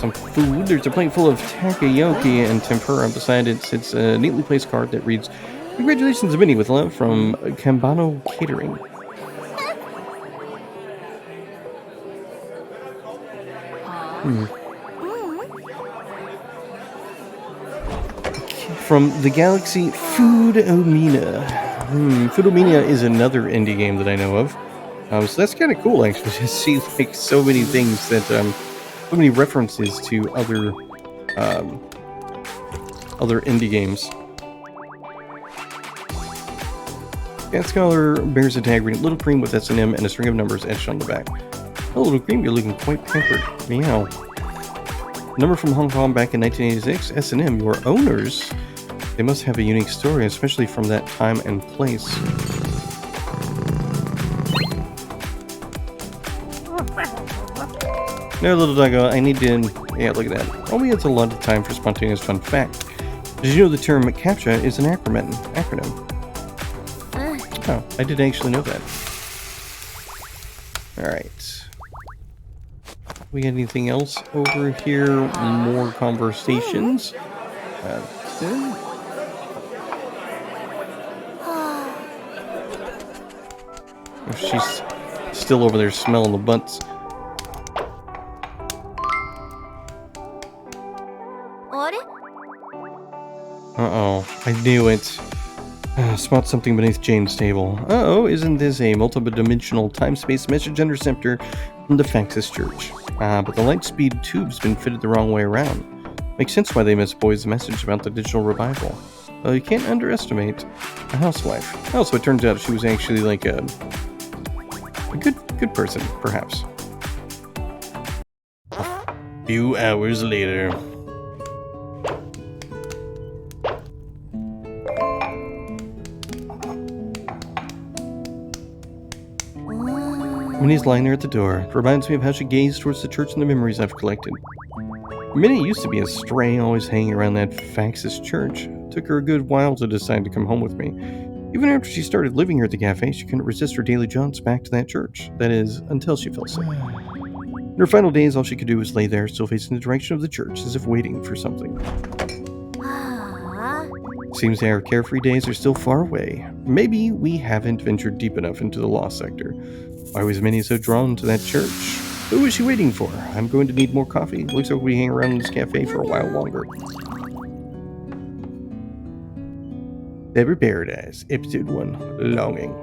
food. There's a plate full of takoyaki and tempura. Beside it sits a neatly placed card that reads, "Congratulations, Vinny, with love from Kambano Catering." From the galaxy Foodomania. Foodomania is another indie game that I know of. So that's kind of cool, actually, to see like so many things that so many references to other indie games. Cat Scholar bears a tag reading Little Cream with S&M and a string of numbers etched on the back. Oh, Little Cream, you're looking quite pampered. Meow. Number from Hong Kong back in 1986. S&M, your owners. They must have a unique story, especially from that time and place. No, little doggo, I need to... Yeah, look at that. Only has a lot of time for spontaneous fun fact. Did you know the term CAPTCHA is an acronym? Oh, I didn't actually know that. Alright. We got anything else over here? More conversations? She's still over there smelling the butts. Uh-oh, I knew it. Spot something beneath Jane's table. Uh-oh, isn't this a multidimensional time-space message interceptor from the Faxis Church? But the light speed tube's been fitted the wrong way around. Makes sense why they misboyed the message about the digital revival. Well, you can't underestimate a housewife. Oh, so it turns out she was actually like a good person, perhaps. A few hours later. Minnie's lying there at the door. It reminds me of how she gazed towards the church and the memories I've collected. Minnie used to be a stray, always hanging around that Faxis church. It took her a good while to decide to come home with me. Even after she started living here at the cafe, she couldn't resist her daily jaunts back to that church. That is, until she fell sick. In her final days, all she could do was lay there, still facing the direction of the church, as if waiting for something. Seems that our carefree days are still far away. Maybe we haven't ventured deep enough into the lost sector. Why was Minnie so drawn to that church? Who is she waiting for? I'm going to need more coffee. Looks like we hang around in this cafe for a while longer. Cyber Paradise, Episode 1, Longing.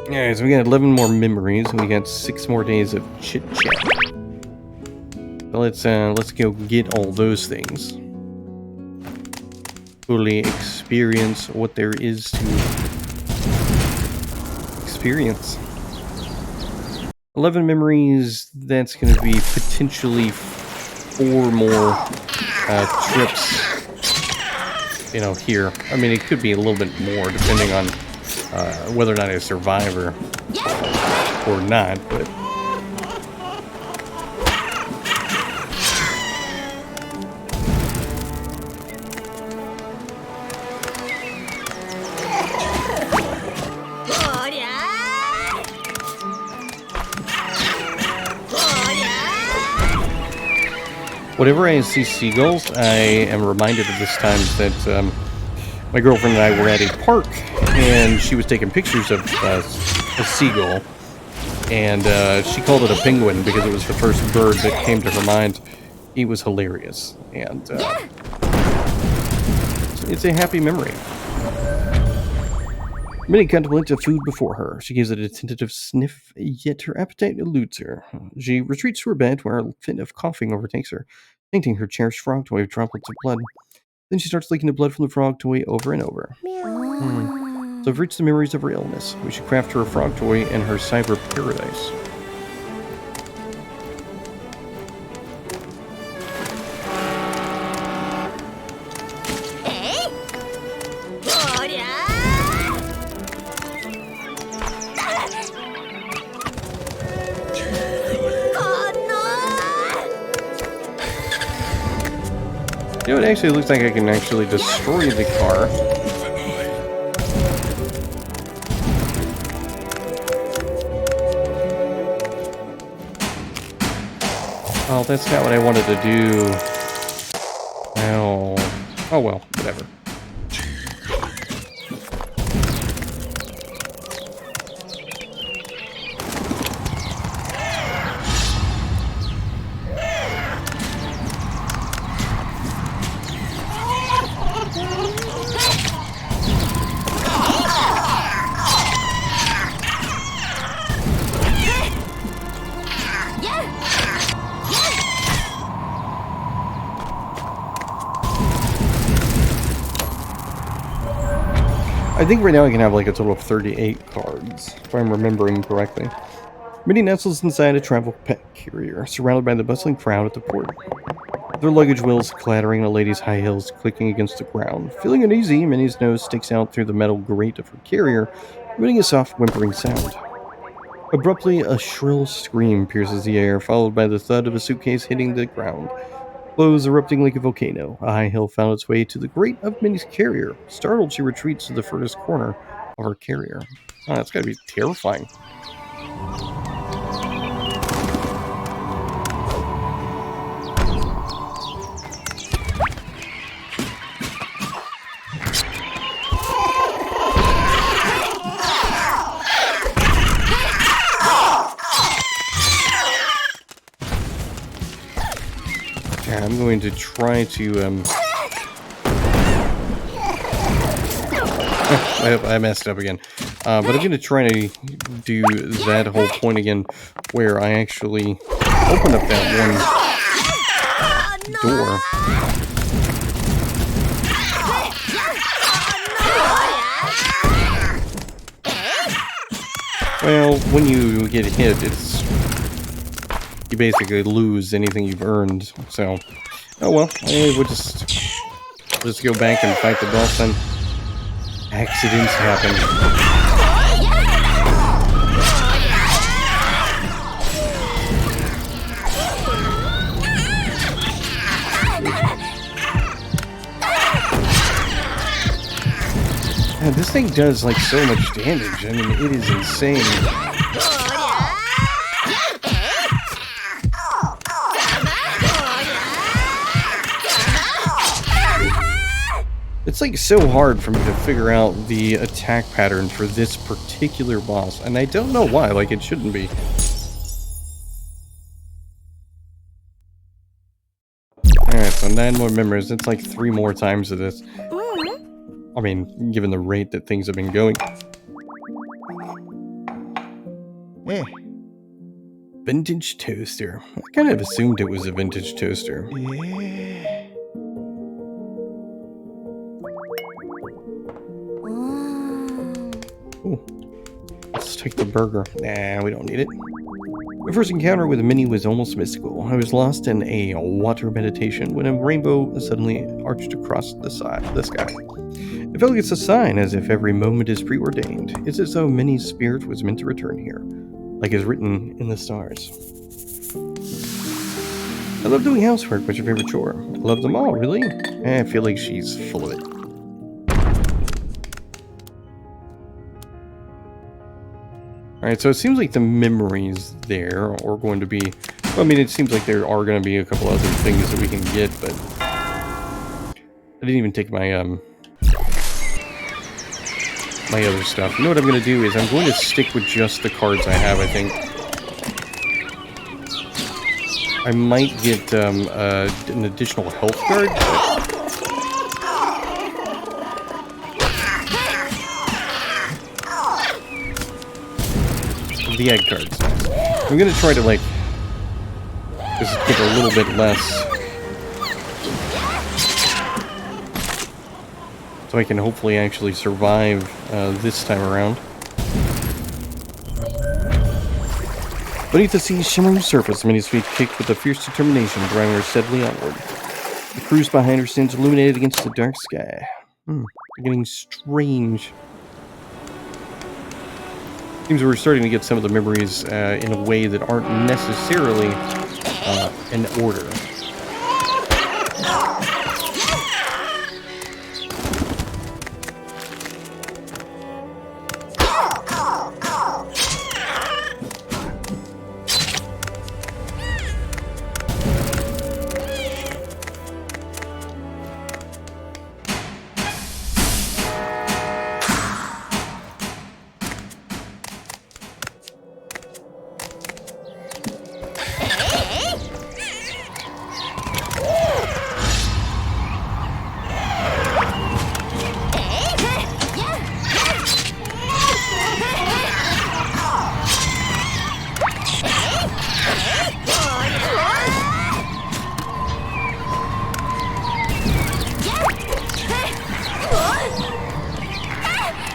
Alright, so we got 11 more memories, and we got 6 more days of chit-chat. Let's go get all those things. Fully experience what there is to experience. 11 memories, that's going to be potentially 4 more trips, here. I mean, it could be a little bit more depending on whether or not I survive or not, but... Whenever I see seagulls, I am reminded of this time that my girlfriend and I were at a park, and she was taking pictures of a seagull, and she called it a penguin because it was the first bird that came to her mind. He was hilarious, and it's a happy memory. Minnie contemplates the food before her. She gives it a tentative sniff, yet her appetite eludes her. She retreats to her bed, where a fit of coughing overtakes her, painting her cherished frog toy with droplets of blood. Then she starts licking the blood from the frog toy over and over. So I've reached the memories of her illness. We should craft her a frog toy in her cyber paradise. You know, it actually looks like I can actually destroy the car. Oh, that's not what I wanted to do. Oh well, whatever. I think right now I can have like a total of 38 cards, if I'm remembering correctly. Minnie nestles inside a travel pet carrier, surrounded by the bustling crowd at the port. Their luggage wheels clattering, the lady's high heels clicking against the ground. Feeling uneasy, Minnie's nose sticks out through the metal grate of her carrier, emitting a soft whimpering sound. Abruptly, a shrill scream pierces the air, followed by the thud of a suitcase hitting the ground. Clothes erupting like a volcano, a high hill found its way to the grate of Minnie's carrier. Startled, she retreats to the furthest corner of her carrier. Oh, that's gotta be terrifying. I'm going to try to, I messed up again. But I'm going to try to do that whole point again, where I actually open up that one door. Well, when you get hit, you basically lose anything you've earned, so... Oh well, we'll just go back and fight the boss then. Accidents happen. Man, this thing does like so much damage. I mean, it is insane. It's like so hard for me to figure out the attack pattern for this particular boss, and I don't know why, like it shouldn't be. Alright, so 9 more members, that's like 3 more times of this. I mean, given the rate that things have been going. Vintage toaster. I kind of assumed it was a vintage toaster. Ooh. Let's take the burger. Nah, we don't need it. My first encounter with Minnie was almost mystical. I was lost in a water meditation when a rainbow suddenly arched across the sky. It felt like it's a sign, as if every moment is preordained. It's as though Minnie's spirit was meant to return here, like is written in the stars. I love doing housework. What's your favorite chore? I love them all, really? I feel like she's full of it. Alright, so it seems like the memories there are going to be Well, I mean, it seems like there are going to be a couple other things that we can get, but I didn't even take my my other stuff. You know what I'm going to do is I'm going to stick with just the cards I have, I think. I might get an additional health card. The egg cards. I'm going to try to, like, just get a little bit less, so I can hopefully actually survive this time around. Beneath the sea's shimmering surface, Minnie's feet kicked with a fierce determination, driving her steadily onward. The cruise behind her stands illuminated against the dark sky. Getting strange. Seems we're starting to get some of the memories in a way that aren't necessarily in order.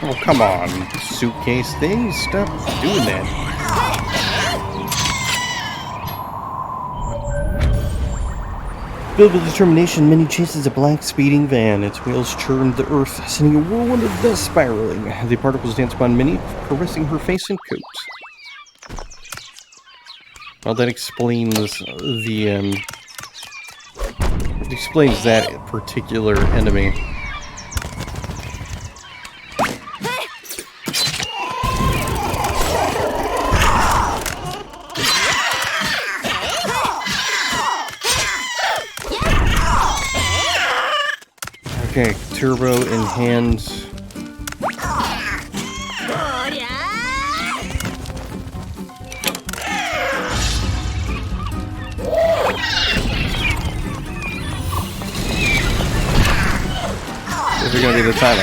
Oh, come on, suitcase thing. Stop doing that. Filled with determination, Minnie chases a black speeding van. Its wheels churn the earth, sending a whirlwind of dust spiraling. The particles dance upon Minnie, caressing her face and coat. Well, that explains the, it explains that particular enemy. Okay, turbo in hand. This is gonna be the time.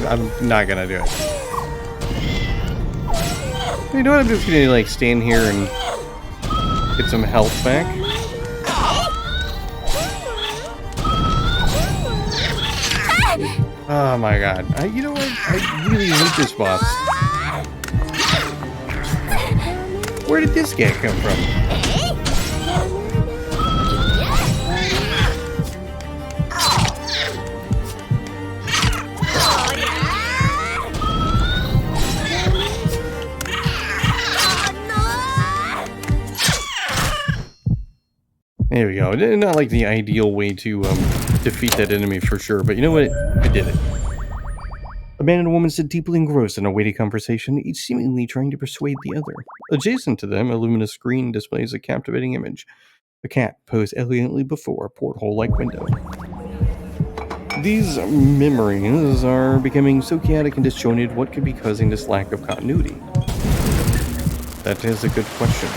I'm not gonna do it. You know what? I'm just gonna like stand here and get some health back. Oh my god. You know what? I really hate this boss. Where did this guy come from? There we go. Not like the ideal way to defeat that enemy for sure, but you know what? I did it. A man and a woman sit deeply engrossed in a weighty conversation, each seemingly trying to persuade the other. Adjacent to them, a luminous screen displays a captivating image. A cat posed elegantly before a porthole-like window. These memories are becoming so chaotic and disjointed, what could be causing this lack of continuity? That is a good question.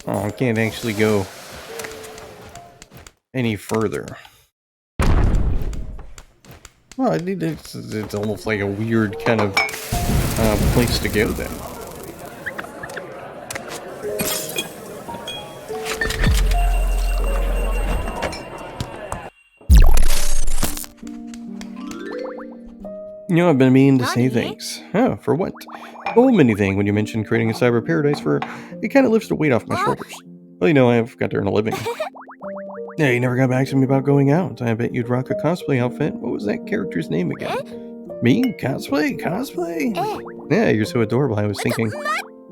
Oh, I can't actually go any further. Well, it's almost like a weird kind of place to go then. You know, I've been meaning to say thanks. Oh, for what? Oh, many thing when you mentioned creating a cyber paradise for it kind of lifts the weight off my shoulders. Well, you know, I've got to earn a living. Yeah, you never got back to me about going out. I bet you'd rock a cosplay outfit. What was that character's name again? Me? Cosplay? Cosplay? Yeah, you're so adorable. I was thinking,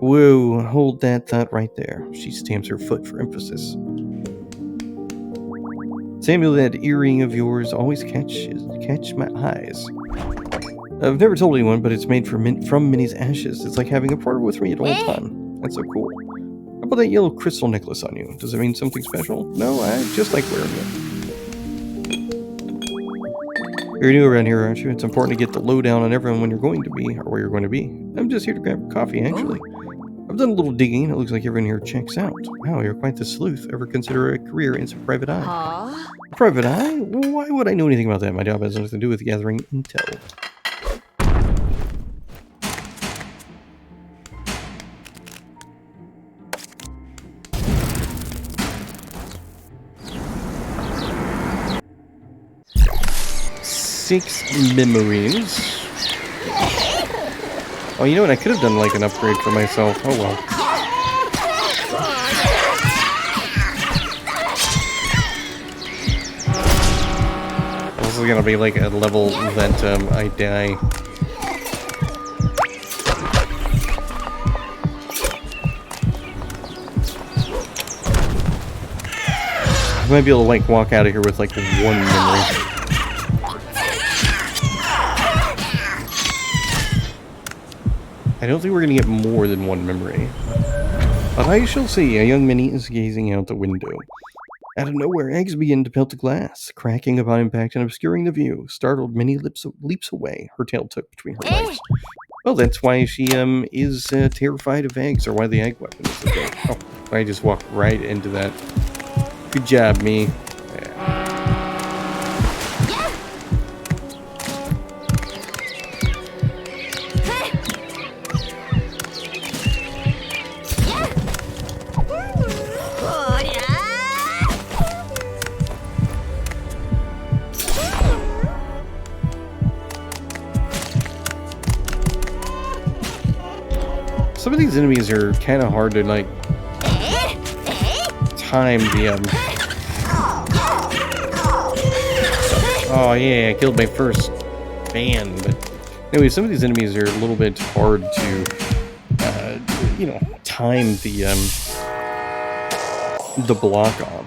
Whoa, hold that thought right there. She stamps her foot for emphasis. Samuel, that earring of yours always catch my eyes. I've never told anyone, but it's made from Minnie's ashes. It's like having a partner with me at all time. That's so cool. How about that yellow crystal necklace on you? Does it mean something special? No, I just like wearing it. You're new around here, aren't you? It's important to get the lowdown on everyone when you're going to be, or where you're going to be. I'm just here to grab coffee, actually. I've done a little digging, and it looks like everyone here checks out. Wow, you're quite the sleuth. Ever consider a career in some private eye? Private eye? Why would I know anything about that? My job has nothing to do with gathering intel. Six memories. Oh, you know what? I could have done like an upgrade for myself. Oh well. This is gonna be like a level that I die. I might be able to like walk out of here with like one memory. I don't think we're gonna get more than one memory. But I shall see. A young Minnie is gazing out the window. Out of nowhere, eggs begin to pelt the glass, cracking upon impact and obscuring the view. Startled, Minnie leaps away, her tail tucked between her legs. Well, that's why she is terrified of eggs, or why the egg weapon is the thing. Oh, I just walked right into that. Good job, me. Some of these enemies are kind of hard to, like, time the, Oh, yeah, I killed my first fan, but... Anyway, some of these enemies are a little bit hard to, you know, time the block on.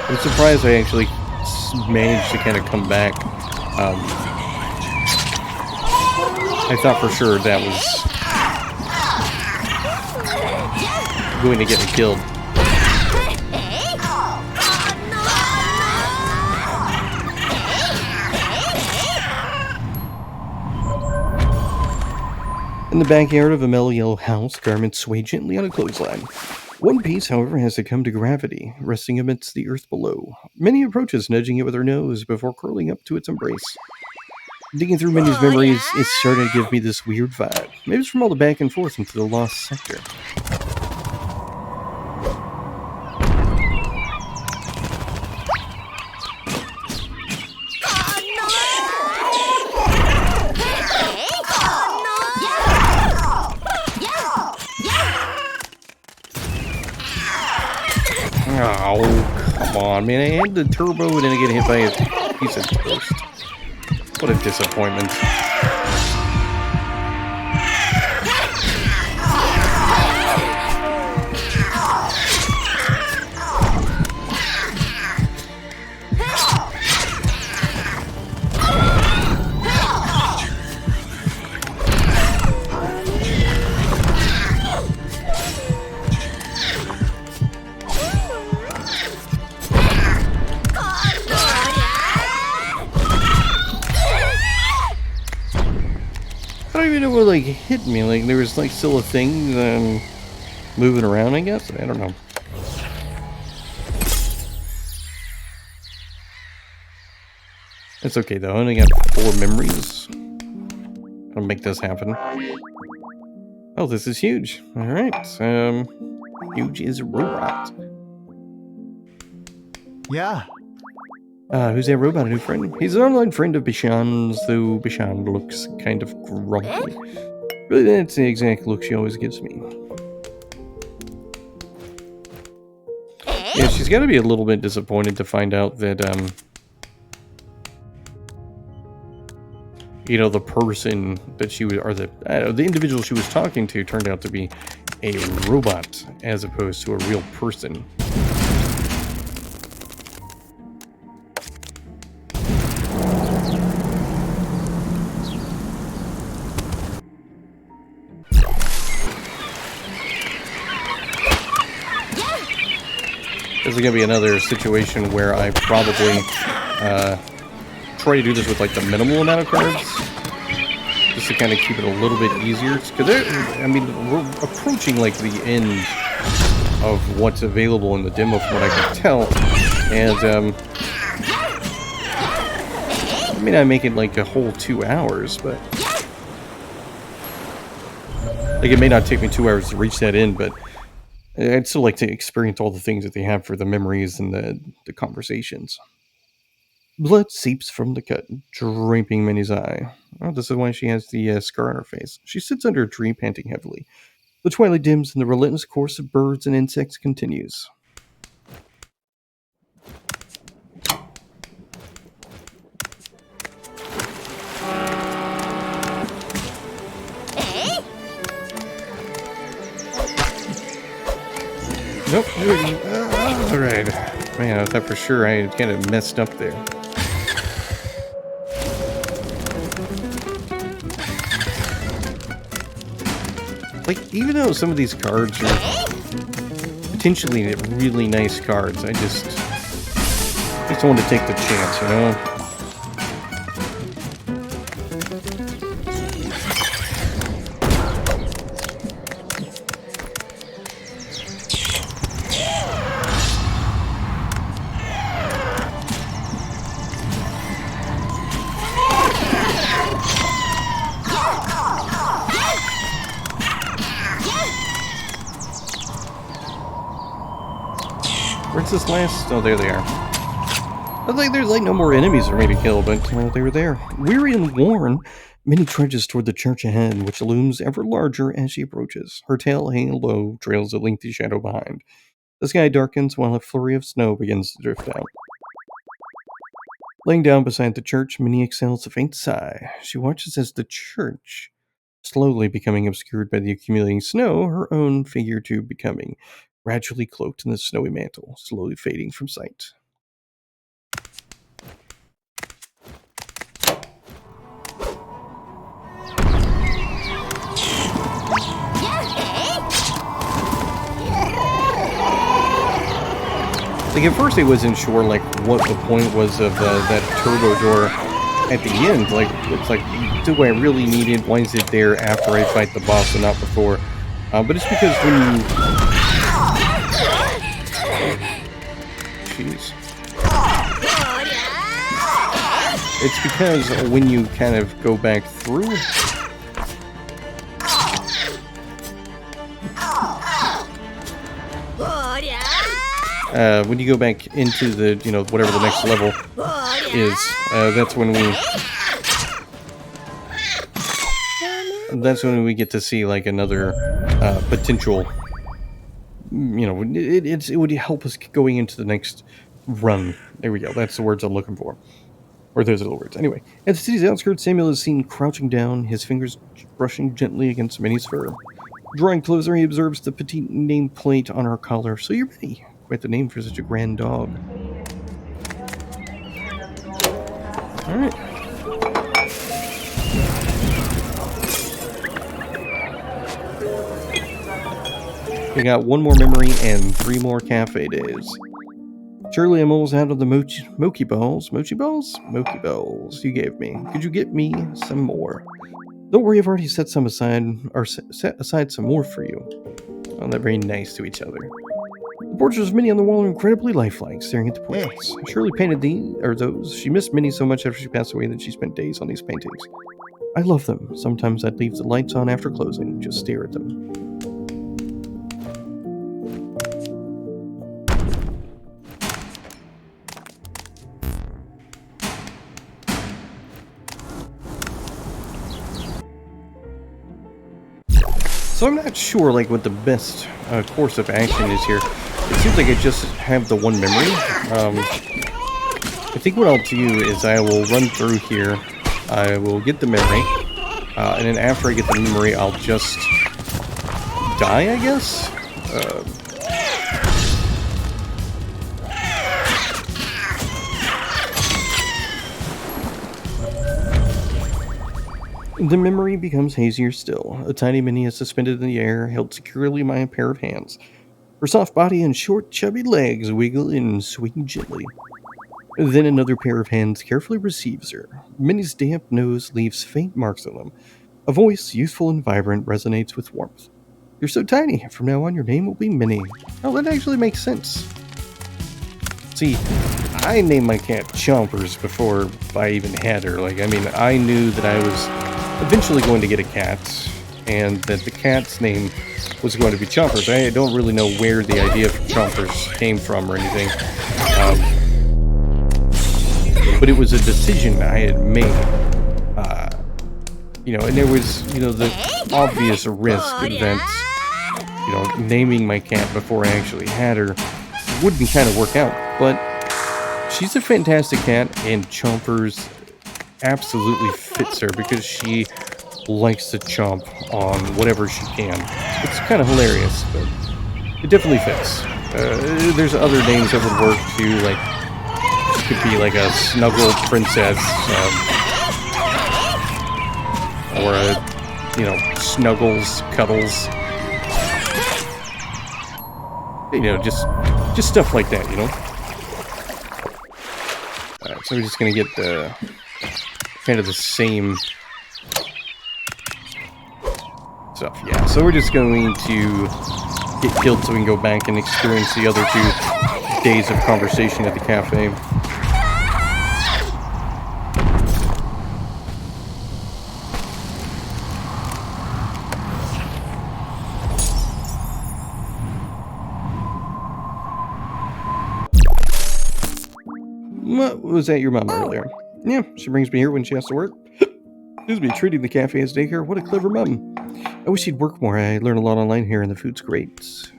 I'm surprised I actually managed to kind of come back. I thought for sure that was going to get me killed. In the backyard of a mellow yellow house, garments sway gently on a clothesline. One piece, however, has succumbed to gravity, resting amidst the earth below. Minnie approaches, nudging it with her nose before curling up to its embrace. Digging through Minnie's memories, it's starting to give me this weird vibe. Maybe it's from all the back and forth into the lost sector. Oh, come on, man. I had the turbo and then I get hit by a piece of toast. What a disappointment. I don't even know what, like, hit me. Like, there was, like, still a thing moving around, I guess? I don't know. It's okay, though. I only got 4 memories. I'll make this happen. Oh, this is huge. Alright. Huge is a robot. Yeah. Who's that robot? A new friend? He's an online friend of Bishan's, though Bishan looks kind of grumpy. Really, that's the exact look she always gives me. Yeah, she's got to be a little bit disappointed to find out that, the person that she was, or the I don't know, the individual she was talking to turned out to be a robot as opposed to a real person. This is going to be another situation where I probably try to do this with like the minimal amount of cards, just to kind of keep it a little bit easier. Because I mean, we're approaching like the end of what's available in the demo, from what I can tell, and I mean, I make it like a whole 2 hours, but like it may not take me 2 hours to reach that end, but I'd still like to experience all the things that they have for the memories and the conversations. Blood seeps from the cut, draping Minnie's eye. Oh, this is why she has the scar on her face. She sits under a tree, panting heavily. The twilight dims and the relentless course of birds and insects continues. Nope. Alright. Man, I thought for sure I had kind of messed up there. Like, even though some of these cards are potentially really nice cards, I just don't want to take the chance, you know? Where's this last? Oh, there they are. I was like, there's like no more enemies for me to kill, but they were there. Weary and worn, Minnie trudges toward the church ahead, which looms ever larger as she approaches. Her tail hanging low trails a lengthy shadow behind. The sky darkens while a flurry of snow begins to drift out. Laying down beside the church, Minnie exhales a faint sigh. She watches as the church, slowly becoming obscured by the accumulating snow, her own figure too becoming gradually cloaked in the snowy mantle, slowly fading from sight. Like, at first I wasn't sure, like, what the point was of that turbo door at the end. Like, it's like, do I really need it? Why is it there after I fight the boss and not before? But it's because when you... Jeez. It's because when you kind of go back through... when you go back into the, whatever the next level is, that's when we get to see, like, another potential, it would help us going into the next run. There we go. That's the words I'm looking for. Or those are the words. Anyway, at the city's outskirts, Samuel is seen crouching down, his fingers brushing gently against Minnie's fur. Drawing closer, he observes the petite nameplate on her collar. So you're Minnie. Quite the name for such a grand dog. Alright. We got one more memory and 3 more cafe days. Surely I'm almost out of the mochi balls. Mochi balls? Mochi balls you gave me. Could you get me some more? Don't worry, I've already set some aside, or set aside some more for you. Oh, they're very nice to each other. The portraits of Minnie on the wall are incredibly lifelike, staring at the portraits. Shirley painted those. She missed Minnie so much after she passed away that she spent days on these paintings. I love them. Sometimes I'd leave the lights on after closing, just stare at them. So I'm not sure, like, what the best course of action is here. It seems like I just have the one memory. I think what I'll do is I will run through here I will get the memory, and then after I get the memory, I'll just die, I guess? The memory becomes hazier still. A tiny Minnie is suspended in the air, held securely by a pair of hands. Her soft body and short, chubby legs wiggle and swing gently. Then another pair of hands carefully receives her. Minnie's damp nose leaves faint marks on them. A voice, youthful and vibrant, resonates with warmth. You're so tiny. From now on, your name will be Minnie. Oh, that actually makes sense. See, I named my cat Chompers before I even had her. I knew that I was eventually going to get a cat, and that the cat's name was going to be Chompers. I don't really know where the idea of Chompers came from or anything. But it was a decision I had made. And there was, the obvious risk that, naming my cat before I actually had her wouldn't kind of work out. But she's a fantastic cat, and Chompers absolutely fits her because she likes to chomp on whatever she can. It's kind of hilarious, but it definitely fits. There's other names that would work too, like she could be like a snuggle princess, or a snuggles, cuddles, just stuff like that, Alright, so we're just gonna get the kind of the same stuff, yeah. So we're just going to get killed so we can go back and experience the other 2 days of conversation at the cafe. Was that your mom earlier? Yeah, she brings me here when she has to work. Excuse me, treating the cafe as daycare. What a clever mom. I wish she'd work more. I learn a lot online here and the food's great. Do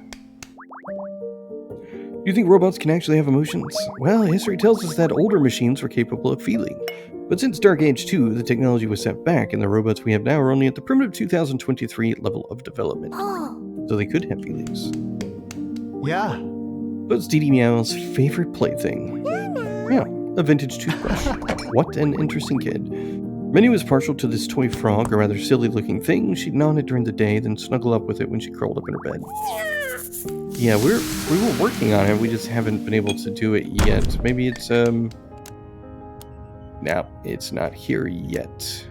you think robots can actually have emotions? Well, history tells us that older machines were capable of feeling. But since Dark Age 2, the technology was set back and the robots we have now are only at the primitive 2023 level of development. So they could have feelings. Yeah. But it's Dee Meow's favorite plaything. Yeah, a vintage toothbrush. What an interesting kid. Minnie was partial to this toy frog, a rather silly-looking thing. She'd gnaw on it during the day, then snuggle up with it when she curled up in her bed. Yeah, we were working on it. We just haven't been able to do it yet. Maybe it's, No, it's not here yet.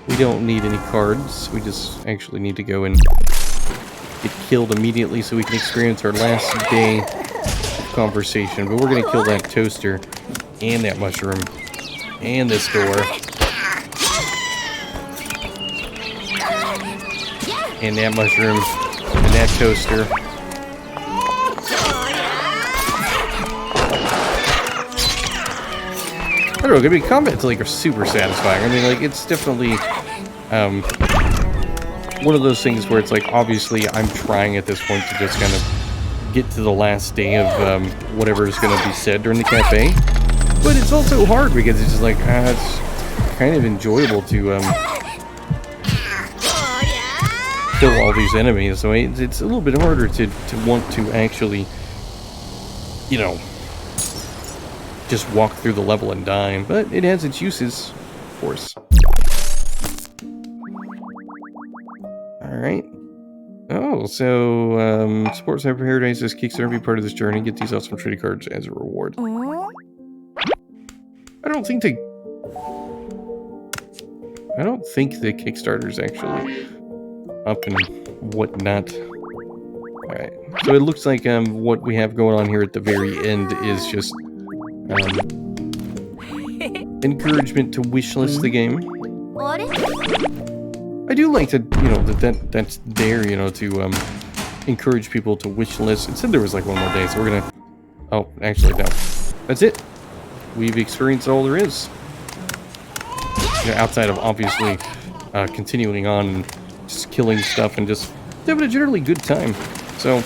We don't need any cards. We just actually need to go and get killed immediately so we can experience our last day of conversation. But we're going to kill that toaster and that mushroom and this door and that mushroom and that toaster. I don't know, combat's like super satisfying. I mean, like, it's definitely one of those things where it's like, obviously I'm trying at this point to just kind of get to the last day of whatever is going to be said during the cafe. But it's also hard because it's just like, it's kind of enjoyable to kill all these enemies. So it's a little bit harder to want to actually, just walk through the level and die. But it has its uses, of course. Alright. Oh, so, support Cyber Paradise is Kickstarter. Every part of this journey. Get these awesome trading cards as a reward. I don't think the Kickstarter's actually up and whatnot. Alright. So it looks like, what we have going on here at the very end is just, encouragement to wishlist the game. I do like that, that's there, to encourage people to wishlist. It said there was like one more day, so we're gonna... Oh, actually, no. That's it. We've experienced all there is. Outside of, obviously, continuing on and just killing stuff and just having a generally good time. So,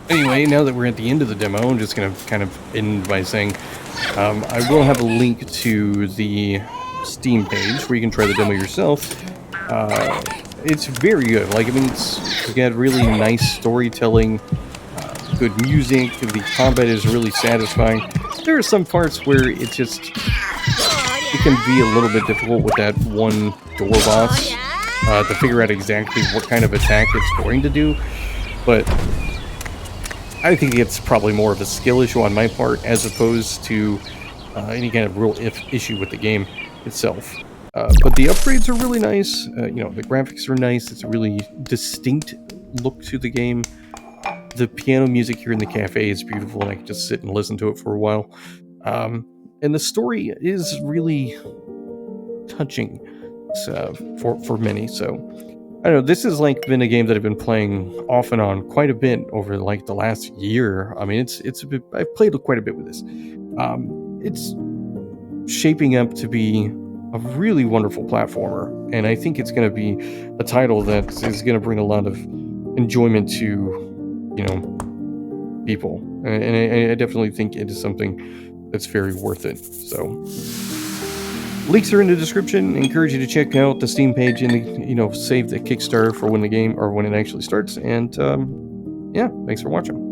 Anyway, now that we're at the end of the demo, I'm just going to kind of end by saying I will have a link to the Steam page where you can try the demo yourself. It's very good. Like, I mean, it's got really nice storytelling, good music. The combat is really satisfying. There are some parts where it can be a little bit difficult with that one door boss to figure out exactly what kind of attack it's going to do. But I think it's probably more of a skill issue on my part as opposed to any kind of real issue with the game itself. But the upgrades are really nice. The graphics are nice. It's a really distinct look to the game. The piano music here in the cafe is beautiful, and I can just sit and listen to it for a while. And the story is really touching for many. So I don't know. This has been a game that I've been playing off and on quite a bit over the last year. I mean, it's a bit. I've played quite a bit with this. It's shaping up to be a really wonderful platformer, and I think it's going to be a title that is going to bring a lot of enjoyment to people, and I definitely think it is something that's very worth it. So links are in the description. I encourage you to check out the Steam page and save the Kickstarter for when the game or when it actually starts. And yeah, thanks for watching.